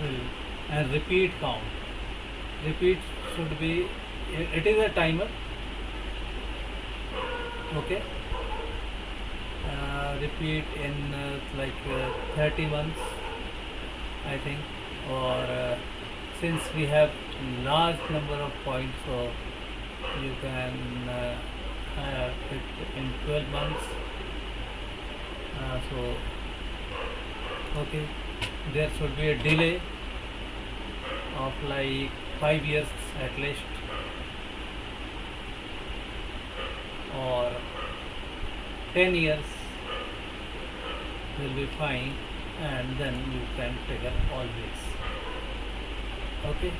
will, and repeat count. Repeat should be, it is a timer, okay. Repeat in 30 months, I think, or since we have large number of points, so you can have it in 12 months. So okay, there should be a delay of like 5 years at least, or 10 years will be fine, and then you can trigger always. Okay,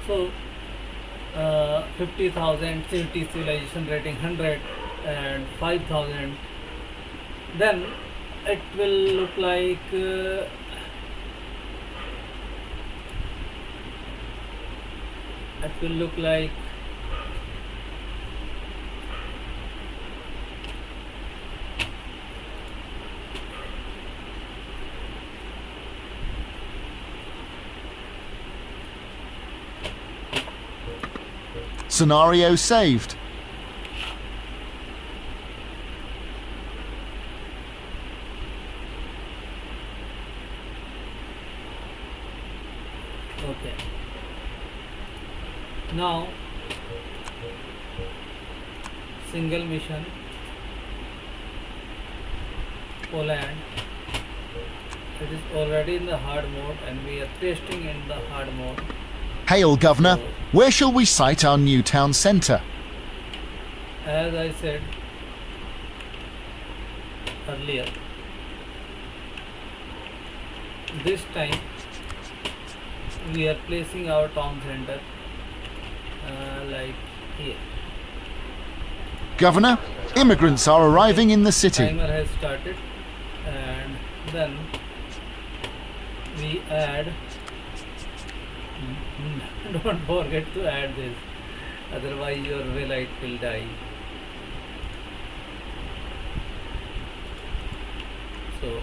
so 50,000 city civilization rating 100 and 5,000, then it will look like Scenario saved. okay. Now single mission Poland, it is already in the hard mode and we are testing in the hard mode. Hail, Governor. Where shall we site our new town centre? As I said earlier, this time we are placing our town center like here. Governor, immigrants are arriving in the city. Timer has started, and then we add, don't forget to add this, otherwise your light will die. So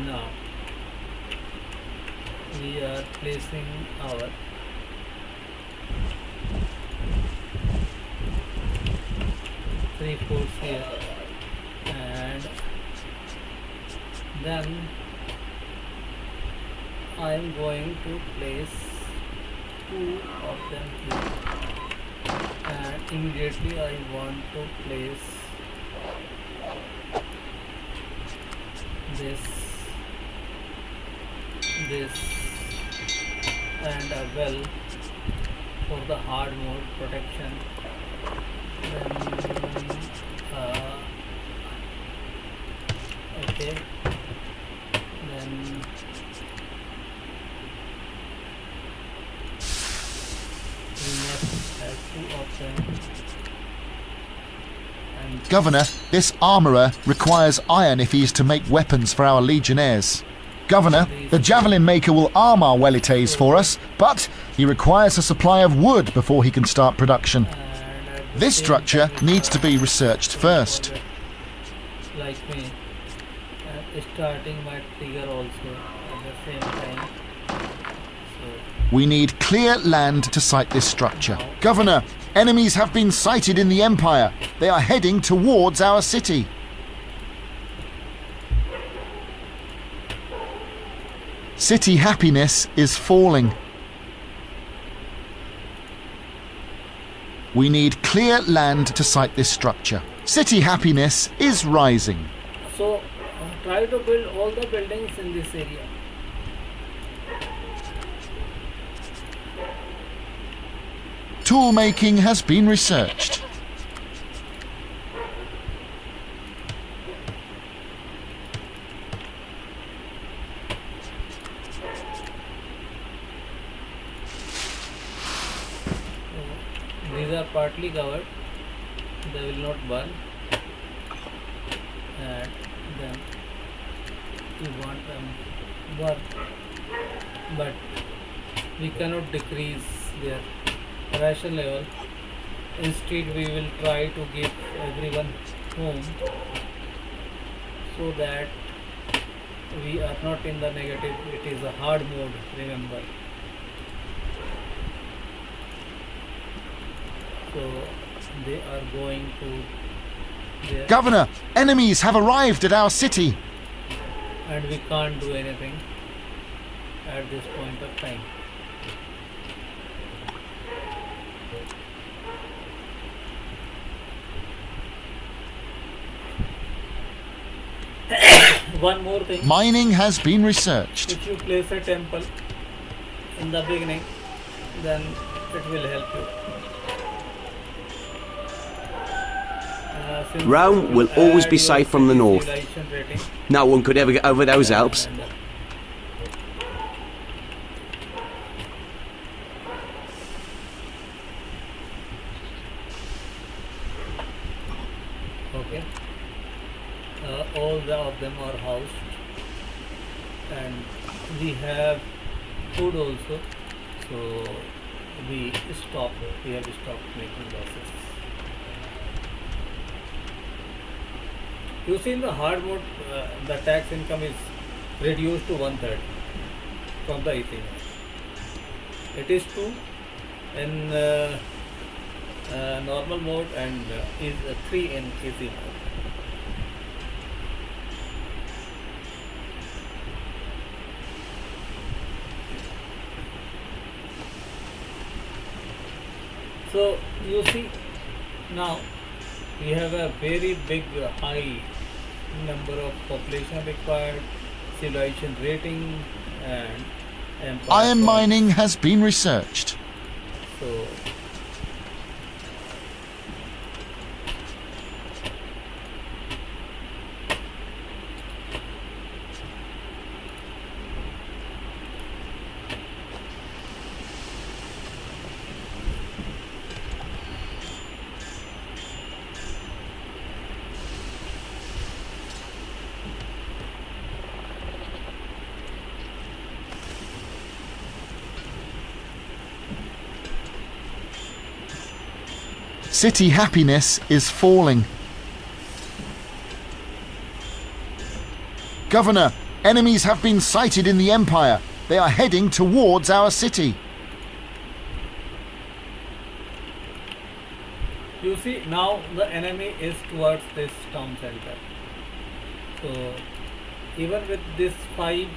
now we are placing our three forts here, and then I am going to place two of them here, and immediately I want to place this and a well for the hard mode protection. Then okay, then we must have two of them. And Governor, this armourer requires iron if he is to make weapons for our legionnaires. Governor, the javelin maker will arm our welites for us, but he requires a supply of wood before he can start production. This structure needs to be researched first. like me, starting my trigger also at the same time. So We need clear land to site this structure. Governor, enemies have been sighted in the Empire. They are heading towards our city. City happiness is falling. We need clear land to site this structure. City happiness is rising. So try to build all the buildings in this area. Tool making has been researched. These are partly covered, they will not burn, and then we want them burn, but we cannot decrease their ration level. Instead we will try to give everyone home so that we are not in the negative. It is a hard mode, remember. So they are going to their, Governor, enemies have arrived at our city. and we can't do anything at this point of time. One more thing, Mining has been researched. if you place a temple in the beginning, then it will help you. Since Rome will add always be your safe from the north. civilization rating, No one could ever get over those Alps. and, okay, all of them are housed, and we have food also, so we have stopped making losses. You see, in the hard mode, the tax income is reduced to 1/3 from the easy mode. It is 2 in normal mode, and is 3 in easy mode. So you see, now we have a very big high number of population required, civilization rating, and empire Iron points. mining has been researched. So City happiness is falling. Governor, enemies have been sighted in the Empire. They are heading towards our city. you see, now the enemy is towards this town center. So even with this 5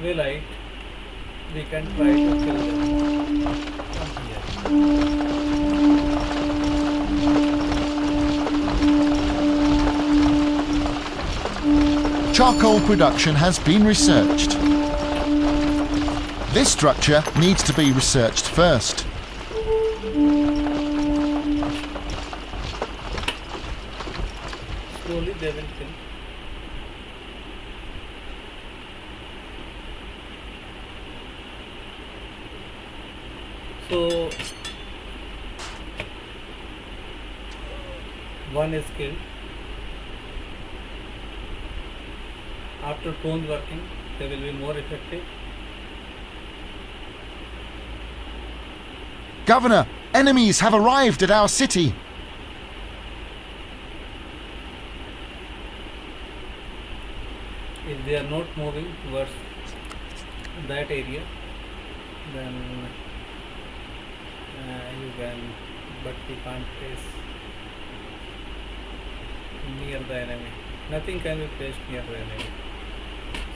Willite, we can try to kill them from here. Charcoal production has been researched. This structure needs to be researched first. Slowly they will kill. So one is killed. After tones working, they will be more effective. Governor, enemies have arrived at our city. If they are not moving towards that area, then you can, but we can't place near the enemy. Nothing can be placed near the enemy.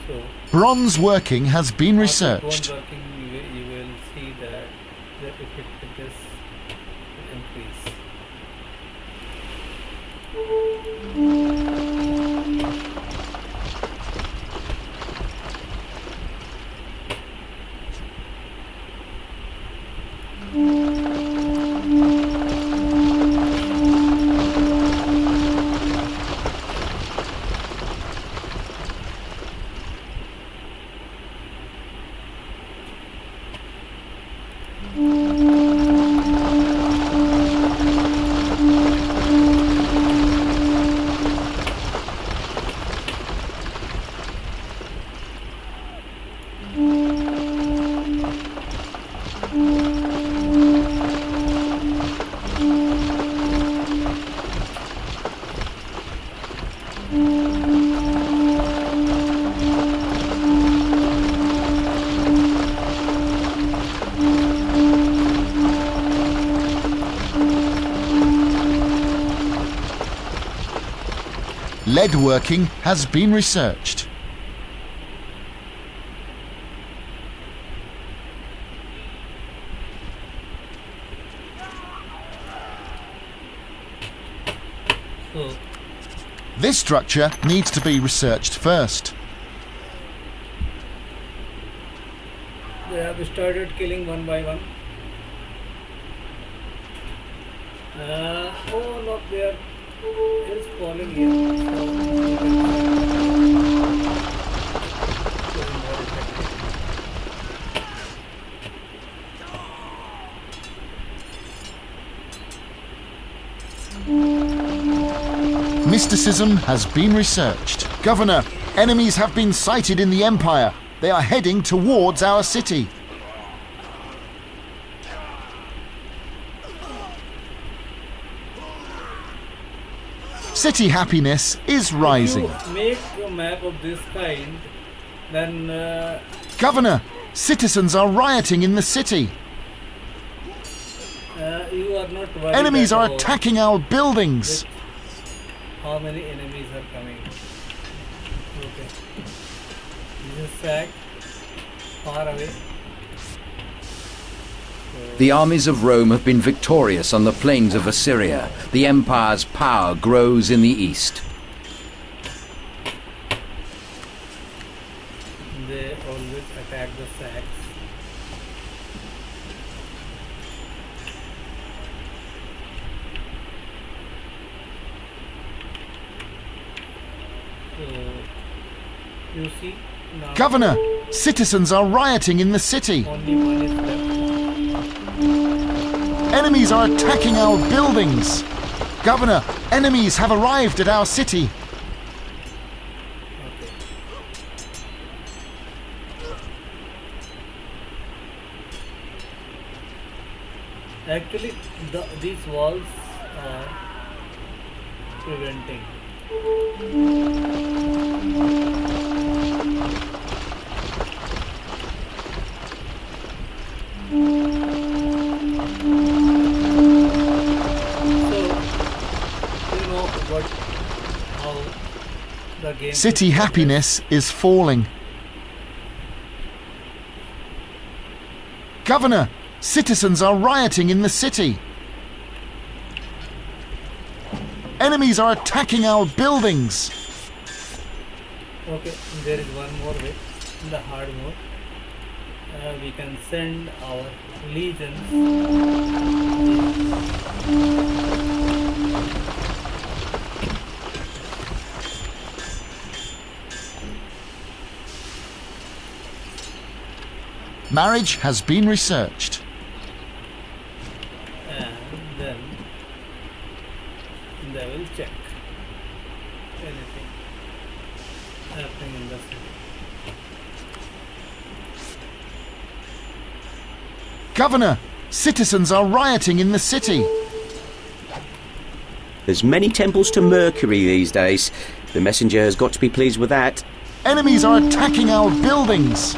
So Bronze working has been after bone researched. working, you will see that the effectiveness will increase. Lead working has been researched. So This structure needs to be researched first. they have started killing one by one. Oh look, there is falling here. So you can getting more effective. Mysticism has been researched. Governor, enemies have been sighted in the Empire. They are heading towards our city. City happiness is rising. If you make a map of this kind, then Governor, citizens are rioting in the city. you are not worried Enemies at are all attacking our buildings. with how many enemies are coming. Okay. This is sack far away. The armies of Rome have been victorious on the plains of Assyria. The empire's power grows in the east. They always attack the sacks. So you see now Governor, citizens are rioting in the city. only one is left. Enemies are attacking our buildings. Governor, enemies have arrived at our city. Okay. Actually, these walls are preventing. So, you know what, how the game. City happiness is falling. Governor, citizens are rioting in the city. Enemies are attacking our buildings. Okay, there is one more way, the hard mode. We can send our legions. Marriage has been researched. And then they will check anything happening in the city. Governor, citizens are rioting in the city. There's many temples to Mercury these days. The messenger has got to be pleased with that. Enemies are attacking our buildings.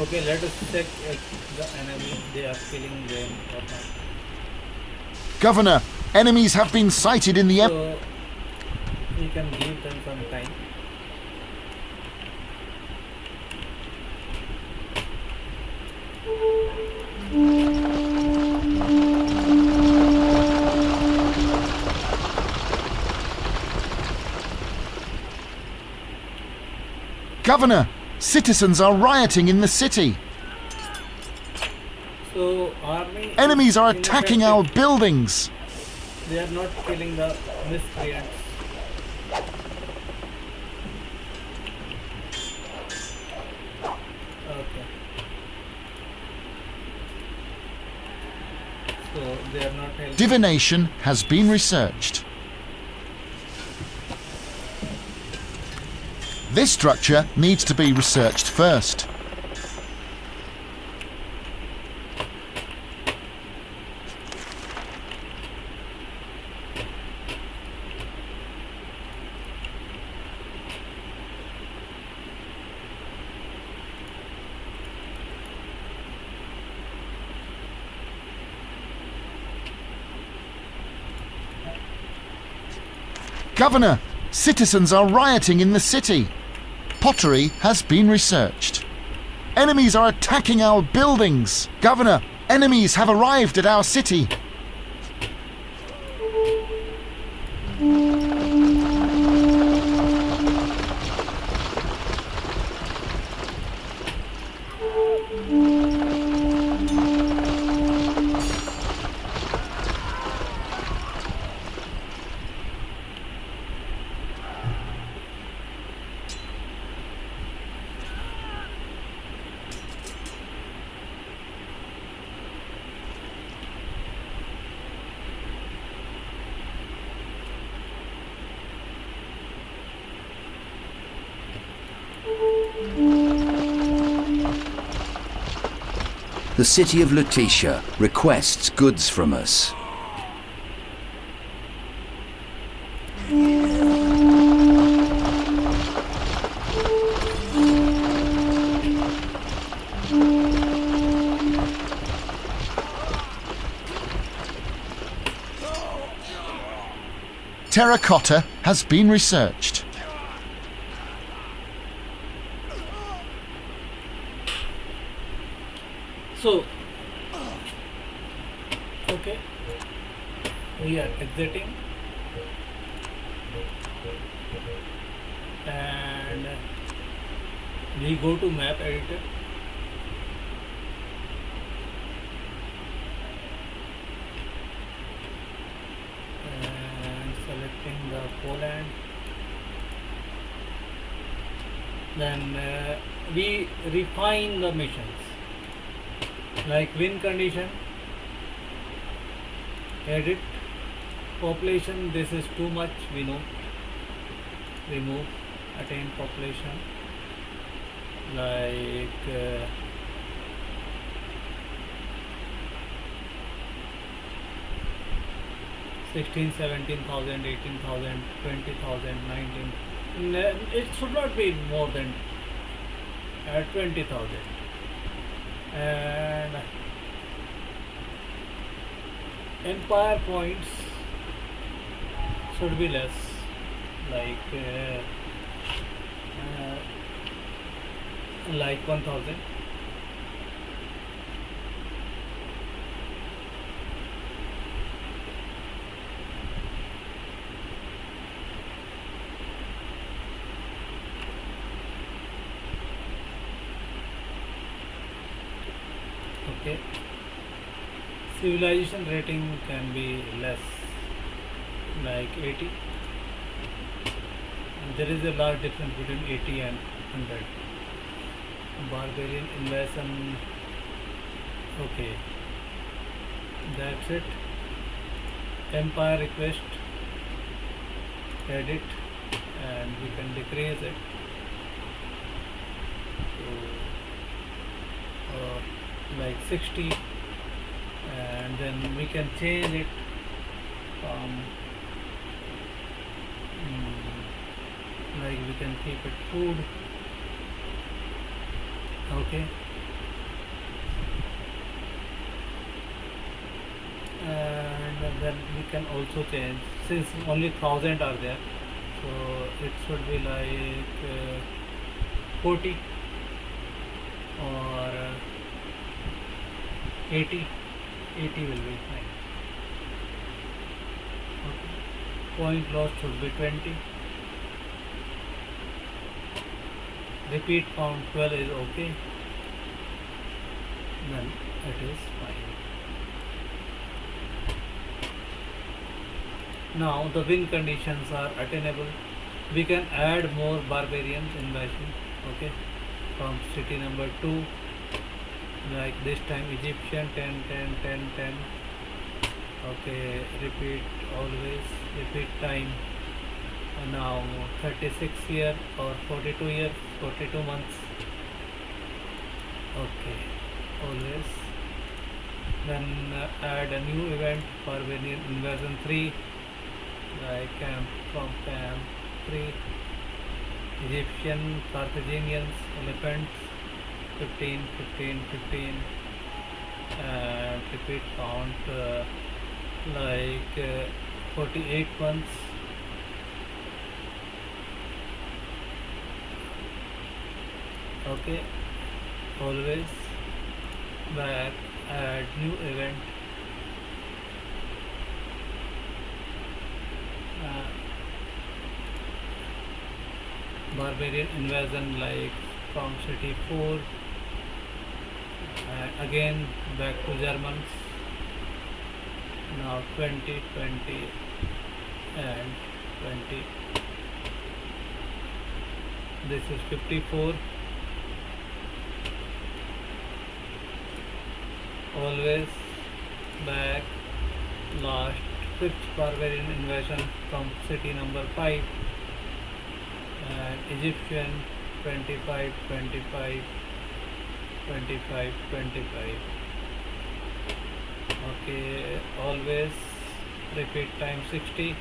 Okay, let us check if the enemy they are killing them or not. Governor, enemies have been sighted in the So we can give them some time. Governor, citizens are rioting in the city. So army Enemies are is attacking our ineffective. buildings. They are not killing the miscreants. Okay. So they are not helping. Divination has been researched. This structure needs to be researched first. Governor, citizens are rioting in the city. Pottery has been researched. Enemies are attacking our buildings. Governor, enemies have arrived at our city. The city of Lutetia requests goods from us. Terracotta has been researched. So, okay, we are exiting and we go to map editor. And selecting the Poland. Then we refine the missions. Like win condition, edit, population, this is too much, we know, remove, attain population, like 16, 17,000, 18,000, 20,000, 19, it should not be more than 20,000. And empire points should be less, like 1,000. Okay, civilization rating can be less, like 80. And there is a large difference between 80 and 100. Barbarian invasion, okay, that's it. Empire request, edit, and we can decrease it to like 60, and then we can change it from like we can keep it food, okay, and then we can also change, since only 1000 are there, so it should be like 40 or 80. 80 will be fine. Okay. Point loss should be 20. Repeat count 12 is okay, then it is fine. Now the win conditions are attainable. We can add more barbarians invasion, okay, from city number 2, like this time Egyptian 10 10 10 10. Okay, repeat always, repeat time. Now 36 year or 42 years, 42 months. Okay, always. Then add a new event, barbarian invasion 3, like camp from camp 3. Egyptian, Carthaginians, elephants 15 15 15, and repeat count like 48 months. Okay, always back, add new event, barbarian invasion like from city 4, again back to Germans. Now 20 20 and 20. This is 54. Always back, last 5th barbarian invasion from city number 5, and Egyptian 25 25 25 25. Okay, always repeat time 60.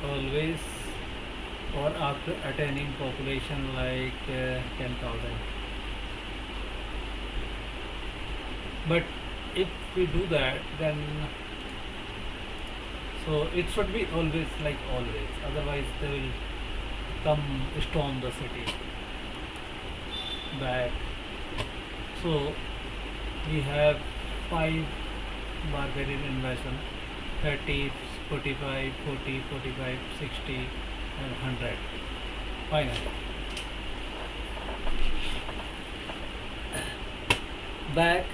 Always, or after attaining population like 10,000. But if we do that, then so it should be always like always, otherwise they will come storm the city back. So we have 5 barbarian invasion, 30 45 40 45 60 and 100 finally. Back,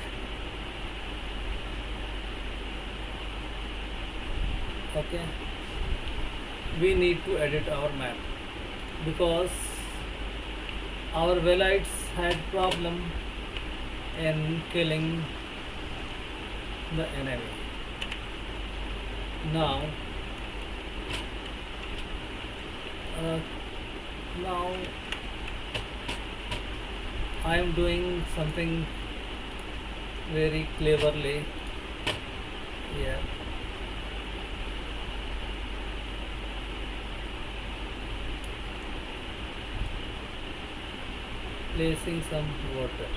okay, we need to edit our map because our Velites had problem in killing the enemy. Now I am doing something very cleverly here. Placing some water.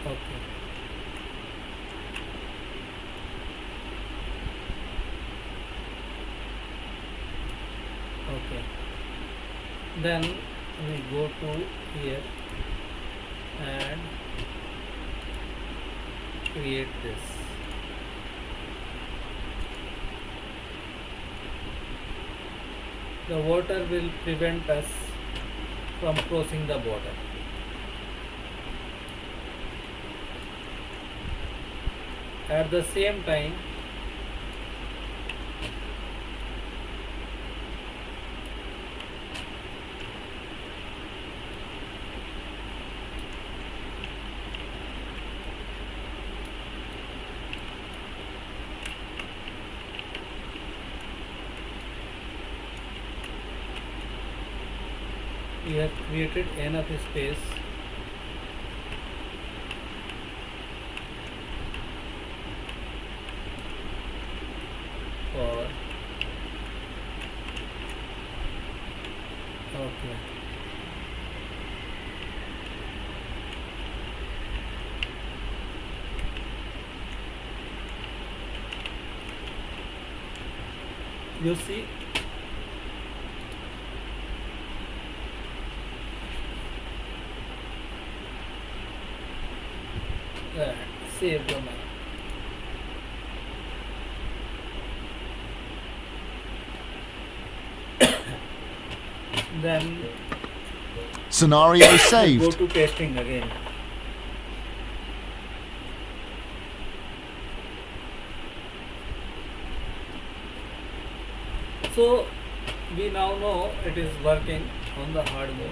Okay. Okay. Then we go to here and create this. The water will prevent us from crossing the border. At the same time, we have created enough space for okay. You see, save the map. Then Scenario go saved. to testing again. So we now know it is working on the hard mode.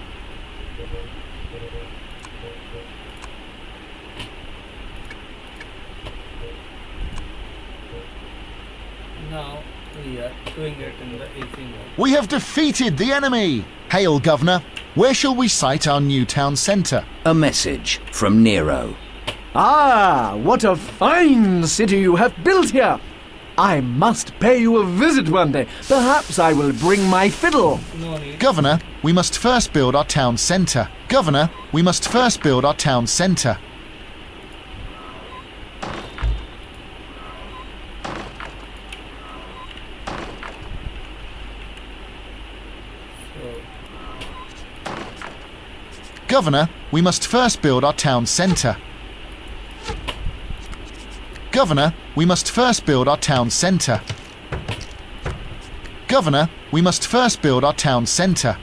Now we are doing it in the easy mode. We have defeated the enemy! Hail, Governor. Where shall we site our new town centre? A message from Nero. Ah, what a fine city you have built here! I must pay you a visit one day. Perhaps I will bring my fiddle. No need. Governor, we must first build our town centre. Governor, we must first build our town centre. So Governor, we must first build our town centre. Governor, we must first build our town centre. Governor, we must first build our town centre.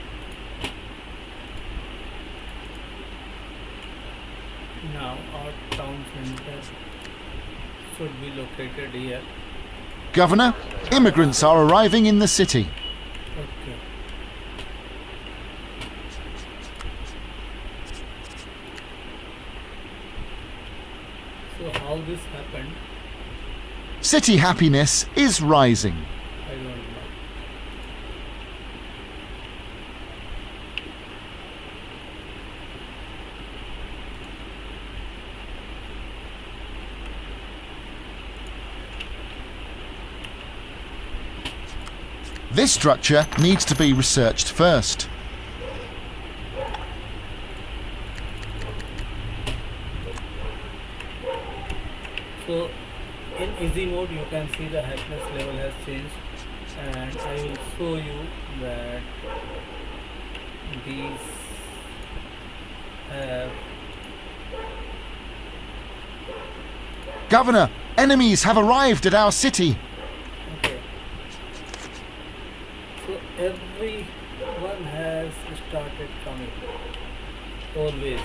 now our town center should be located here. Governor, immigrants are arriving in the city. Okay. So how this happened, City happiness is rising. I don't know. This structure needs to be researched first. So in easy mode you can see the happiness level has changed, and I will show you that these have Governor, enemies have arrived at our city. okay. So everyone has started coming. Always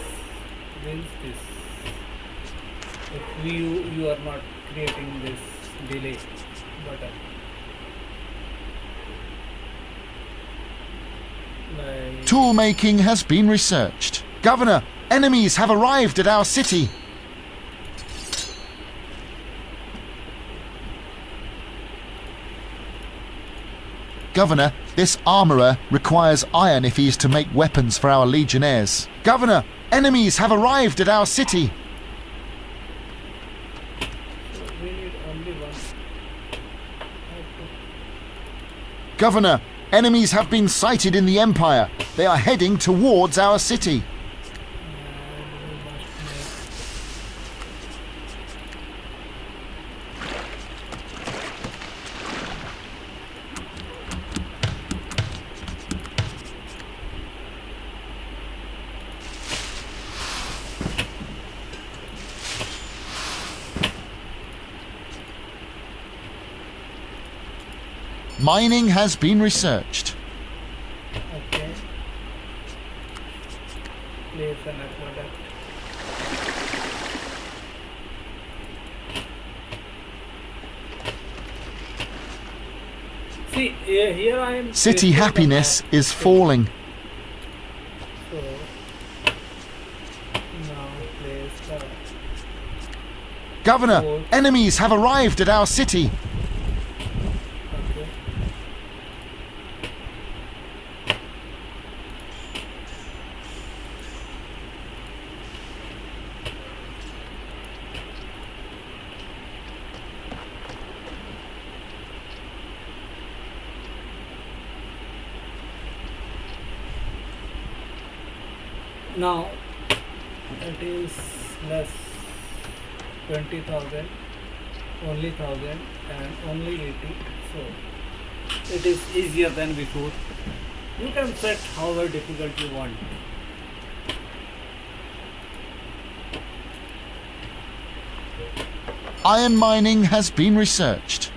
means this. If you are not creating this delay button, like Tool making has been researched. Governor, enemies have arrived at our city. Governor, this armourer requires iron if he is to make weapons for our legionnaires. Governor, enemies have arrived at our city. we need only one. Okay. Governor, enemies have been sighted in the Empire. They are heading towards our city. And we must make Mining has been researched. okay. Place an aqueduct. See, here I am. City placing the happiness map. is falling. So now place the Governor, enemies have arrived at our city. okay. Now it is less 20,000, only 1,000 and only 80. So it is easier than before. You can set however difficult you want. Iron mining has been researched.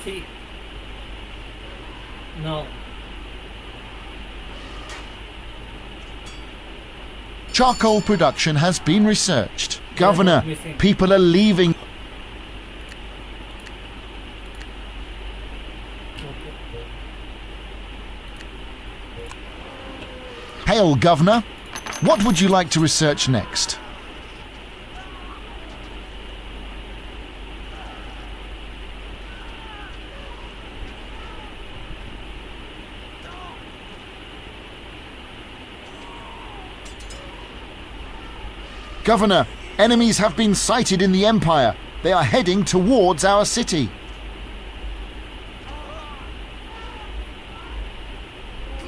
See, now Charcoal production has been researched. Governor, missing. people are leaving. okay. Hail, Governor. What would you like to research next? Governor, enemies have been sighted in the Empire. They are heading towards our city.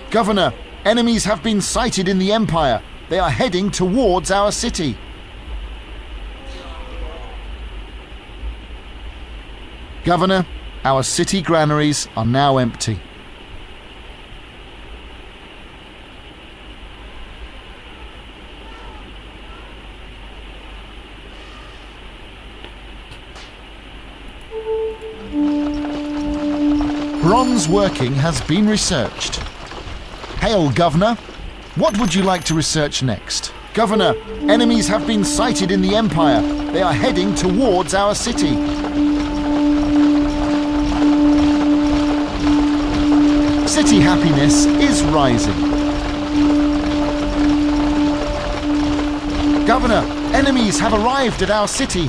Governor, enemies have been sighted in the Empire. They are heading towards our city. Governor, our city granaries are now empty. Bronze working has been researched. Hail, Governor. What would you like to research next? Governor, enemies have been sighted in the Empire. They are heading towards our city. City happiness is rising. Governor, enemies have arrived at our city.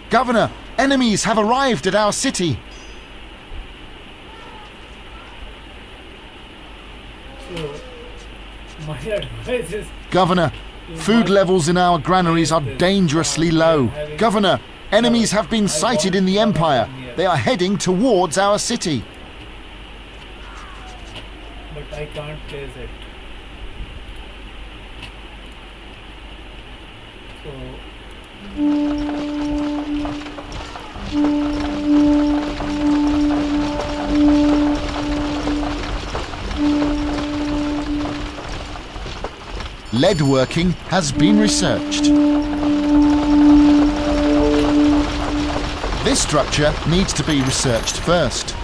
Governor, enemies have arrived at our city. So my advice is Governor, food levels in our granaries are dangerously low. Governor, enemies have been sighted in the Empire. They are heading towards our city. but I can't place it. So Lead working has been researched. This structure needs to be researched first.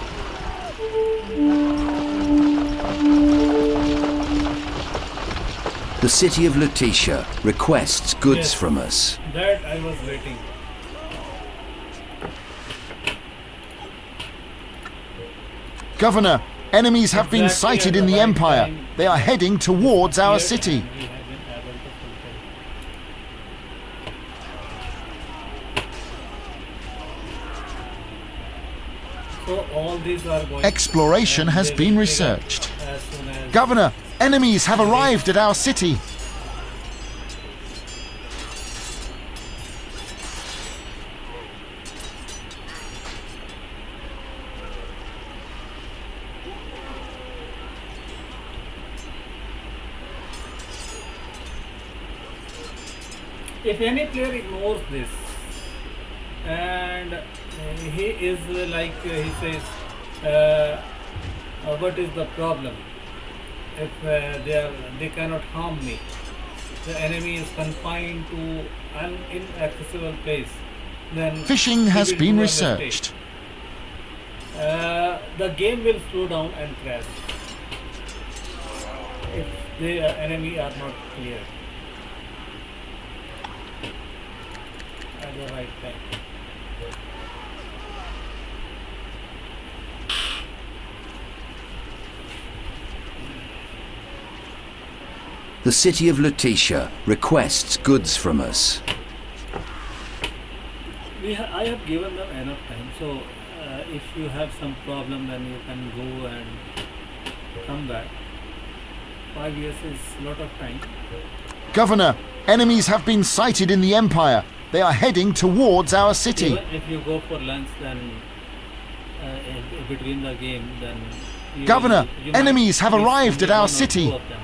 The city of Lutetia requests goods Yes. from us. that I was waiting. Governor, enemies have been Exactly sighted at in the the right Empire. time. They are heading towards our Here, city. and we have been able to fulfill. So all these are going. Exploration and has they been will pick up researched. as soon as Governor, enemies have arrived at our city. If any player ignores this and he is he says, what is the problem? If they cannot harm me, the enemy is confined to an inaccessible place, then Fishing he has will been do a mistake. researched. The game will slow down and crash if the enemy are not clear at the right time. The city of Lutetia requests goods from us. I have given them enough time, so if you have some problem, then you can go and come back. 5 years is a lot of time. Governor, enemies have been sighted in the Empire. They are heading towards our city. Even if you go for lunch, then between the game, then Governor, you might enemies have miss arrived at only our one or city. two of them.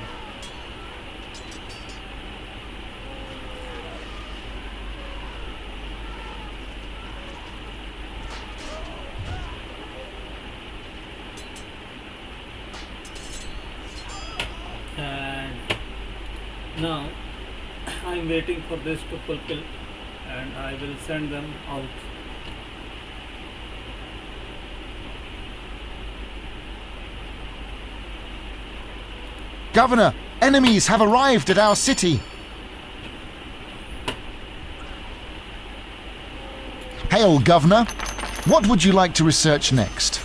And now I'm waiting for this to fulfill, and I will send them out. Governor, enemies have arrived at our city. Hail, Governor. What would you like to research next?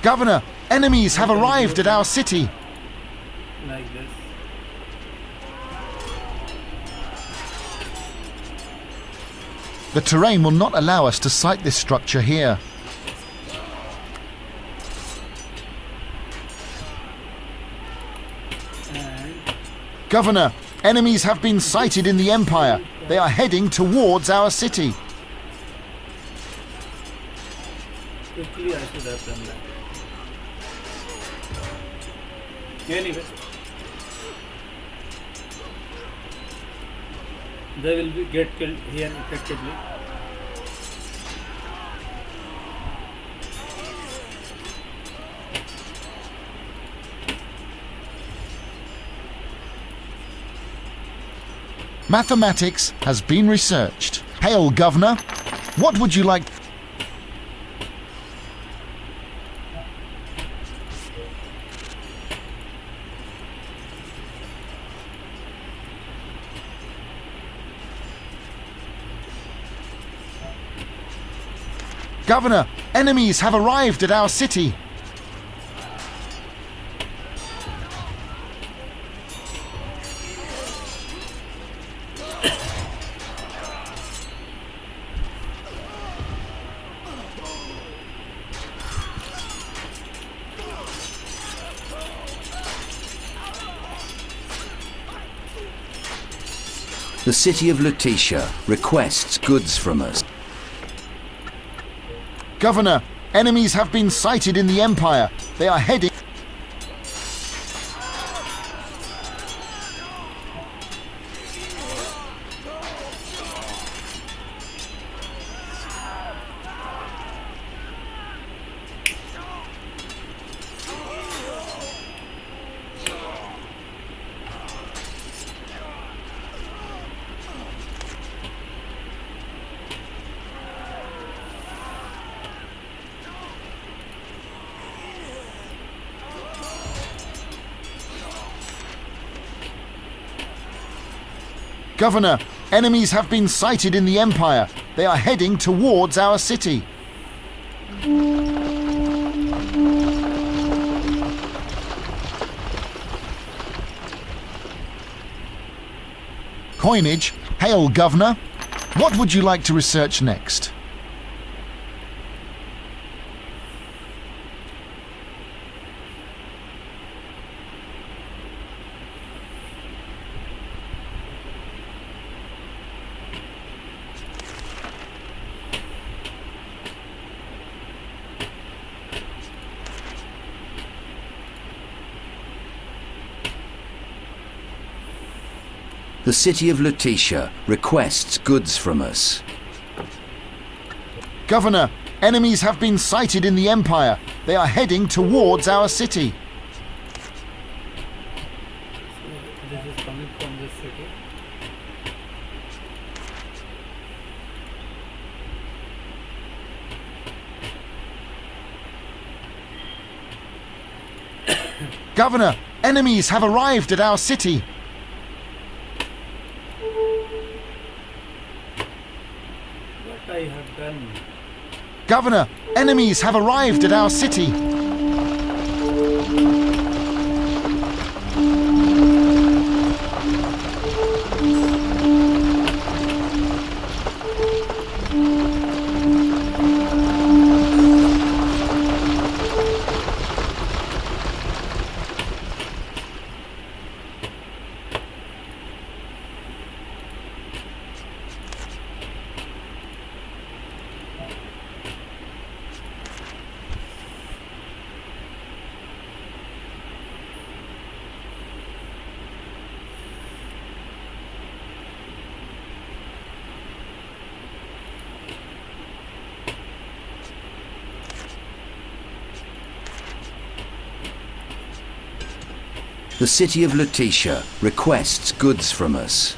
Governor, enemies have arrived at our city. Like this. The terrain will not allow us to sight this structure here. And Governor, enemies have been sighted in the Empire. They are heading towards our city. quickly I should have done that. Anyway, they will get killed here effectively. Mathematics has been researched. Hail, Governor. What would you like? Governor, enemies have arrived at our city. The city of Lutetia requests goods from us. Governor, enemies have been sighted in the Empire. They are heading... Governor, enemies have been sighted in the Empire. They are heading towards our city. Coinage. Hail, Governor. What would you like to research next? The city of Lutetia requests goods from us. Governor, enemies have been sighted in the Empire. They are heading towards our city. So this is coming from this city. Governor, enemies have arrived at our city. What I have done. Governor, enemies have arrived at our city. The city of Lutetia requests goods from us.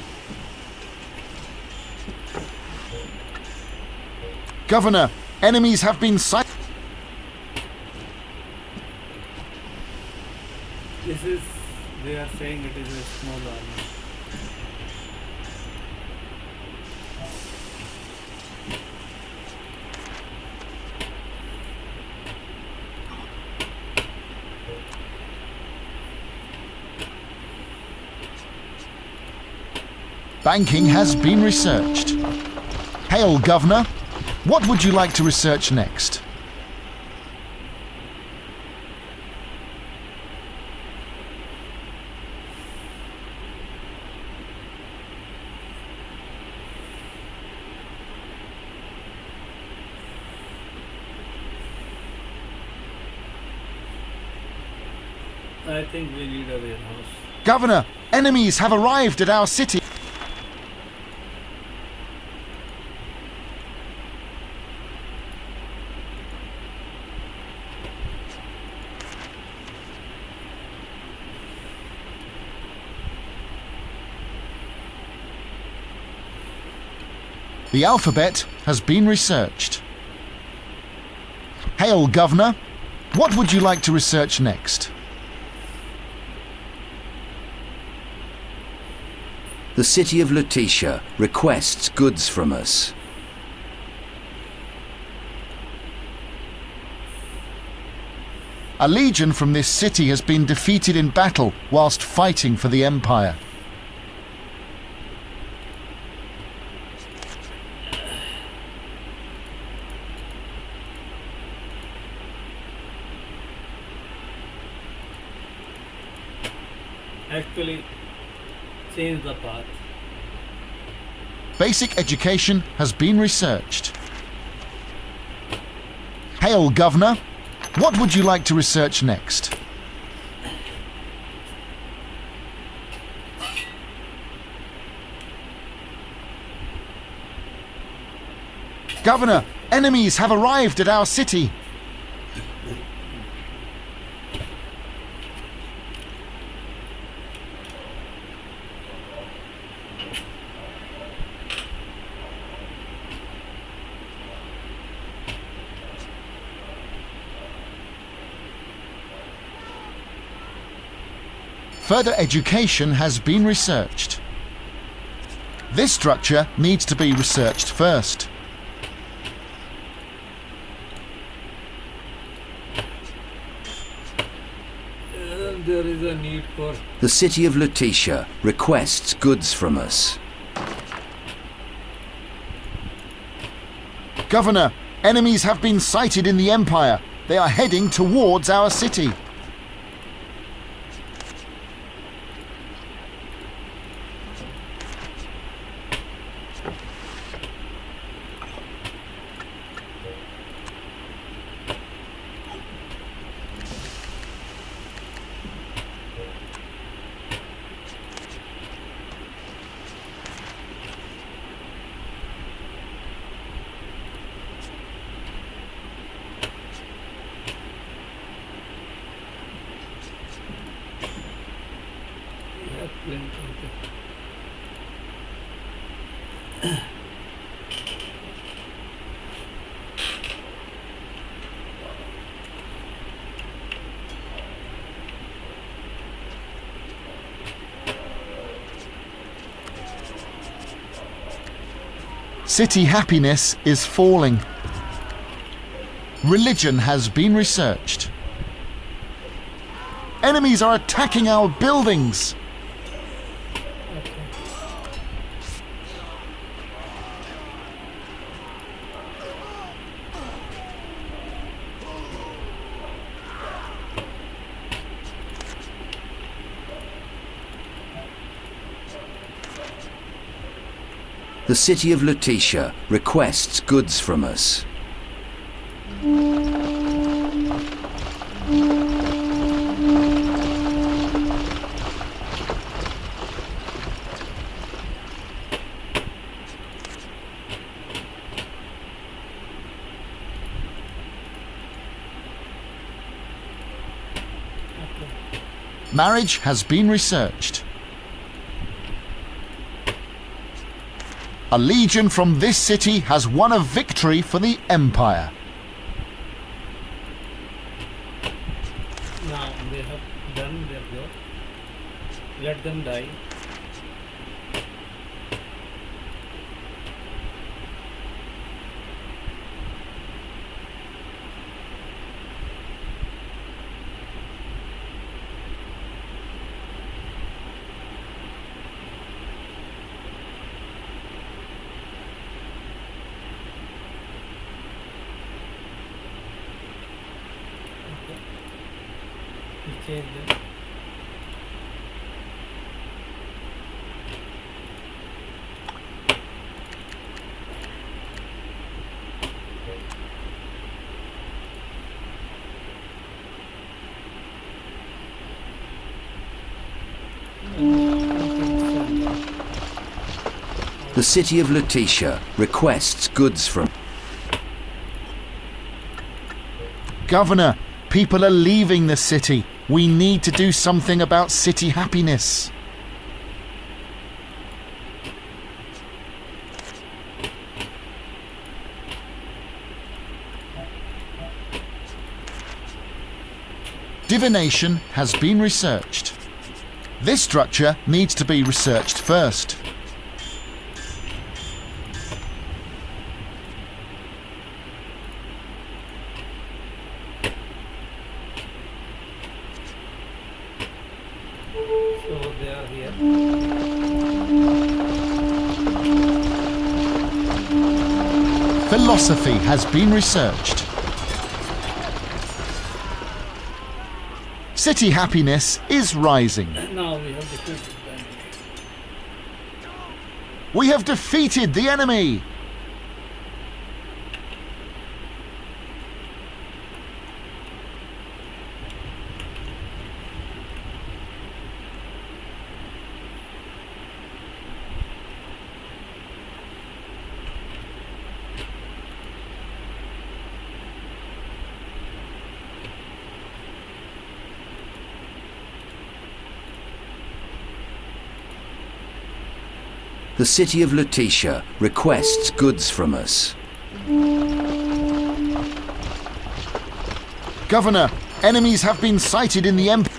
Governor, enemies have been sighted. This is, they are saying it is a small army. Banking has been researched. Hail, Governor. What would you like to research next? I think we need a warehouse. Governor, enemies have arrived at our city. The alphabet has been researched. Hail, Governor. What would you like to research next? The city of Lutetia requests goods from us. A legion from this city has been defeated in battle whilst fighting for the Empire. Actually, change the path. Basic education has been researched. Hail, Governor. What would you like to research next? Governor, enemies have arrived at our city. Further education has been researched. This structure needs to be researched first. There is a need for... The city of Lutetia requests goods from us. Governor, enemies have been sighted in the Empire. They are heading towards our city. City happiness is falling. Religion has been researched. Enemies are attacking our buildings. Okay. The city of Lutetia requests goods from us. Marriage has been researched. A legion from this city has won a victory for the Empire. Now they have done their job. Let them die. Change them. The city of Lutetia requests goods from... Governor, people are leaving the city. We need to do something about city happiness. Divination has been researched. This structure needs to be researched first. So they are here. Philosophy has been researched. City happiness is rising. Now we have defeated them. We have defeated the enemy. The city of Lutetia requests goods from us. Governor, enemies have been sighted in the Empire.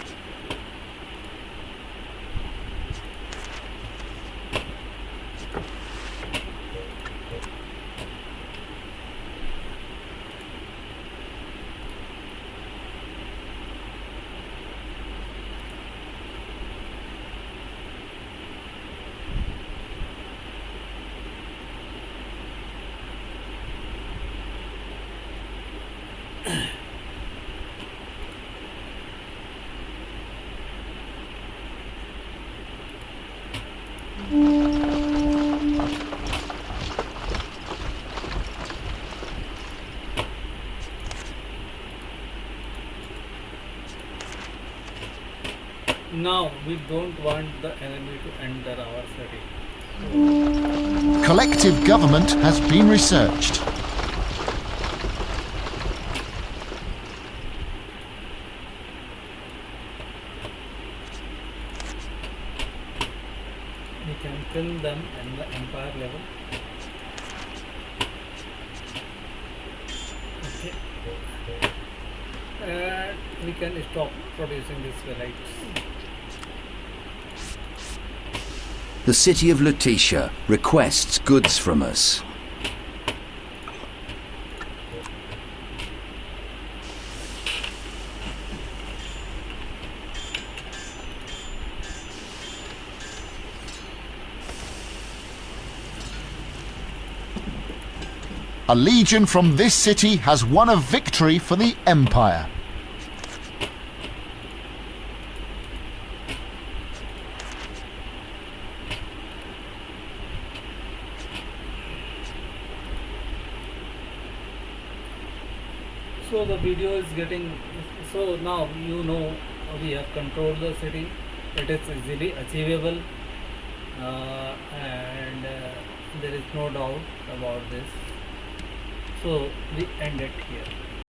Now we don't want the enemy to enter our city. Collective government has been researched. We can kill them and on the empire level. Okay. And we can stop producing these varieties. The city of Lutetia requests goods from us. A legion from this city has won a victory for the Empire. So the video is getting, so now you know we have controlled the city. It is easily achievable, and there is no doubt about this. So we end it here.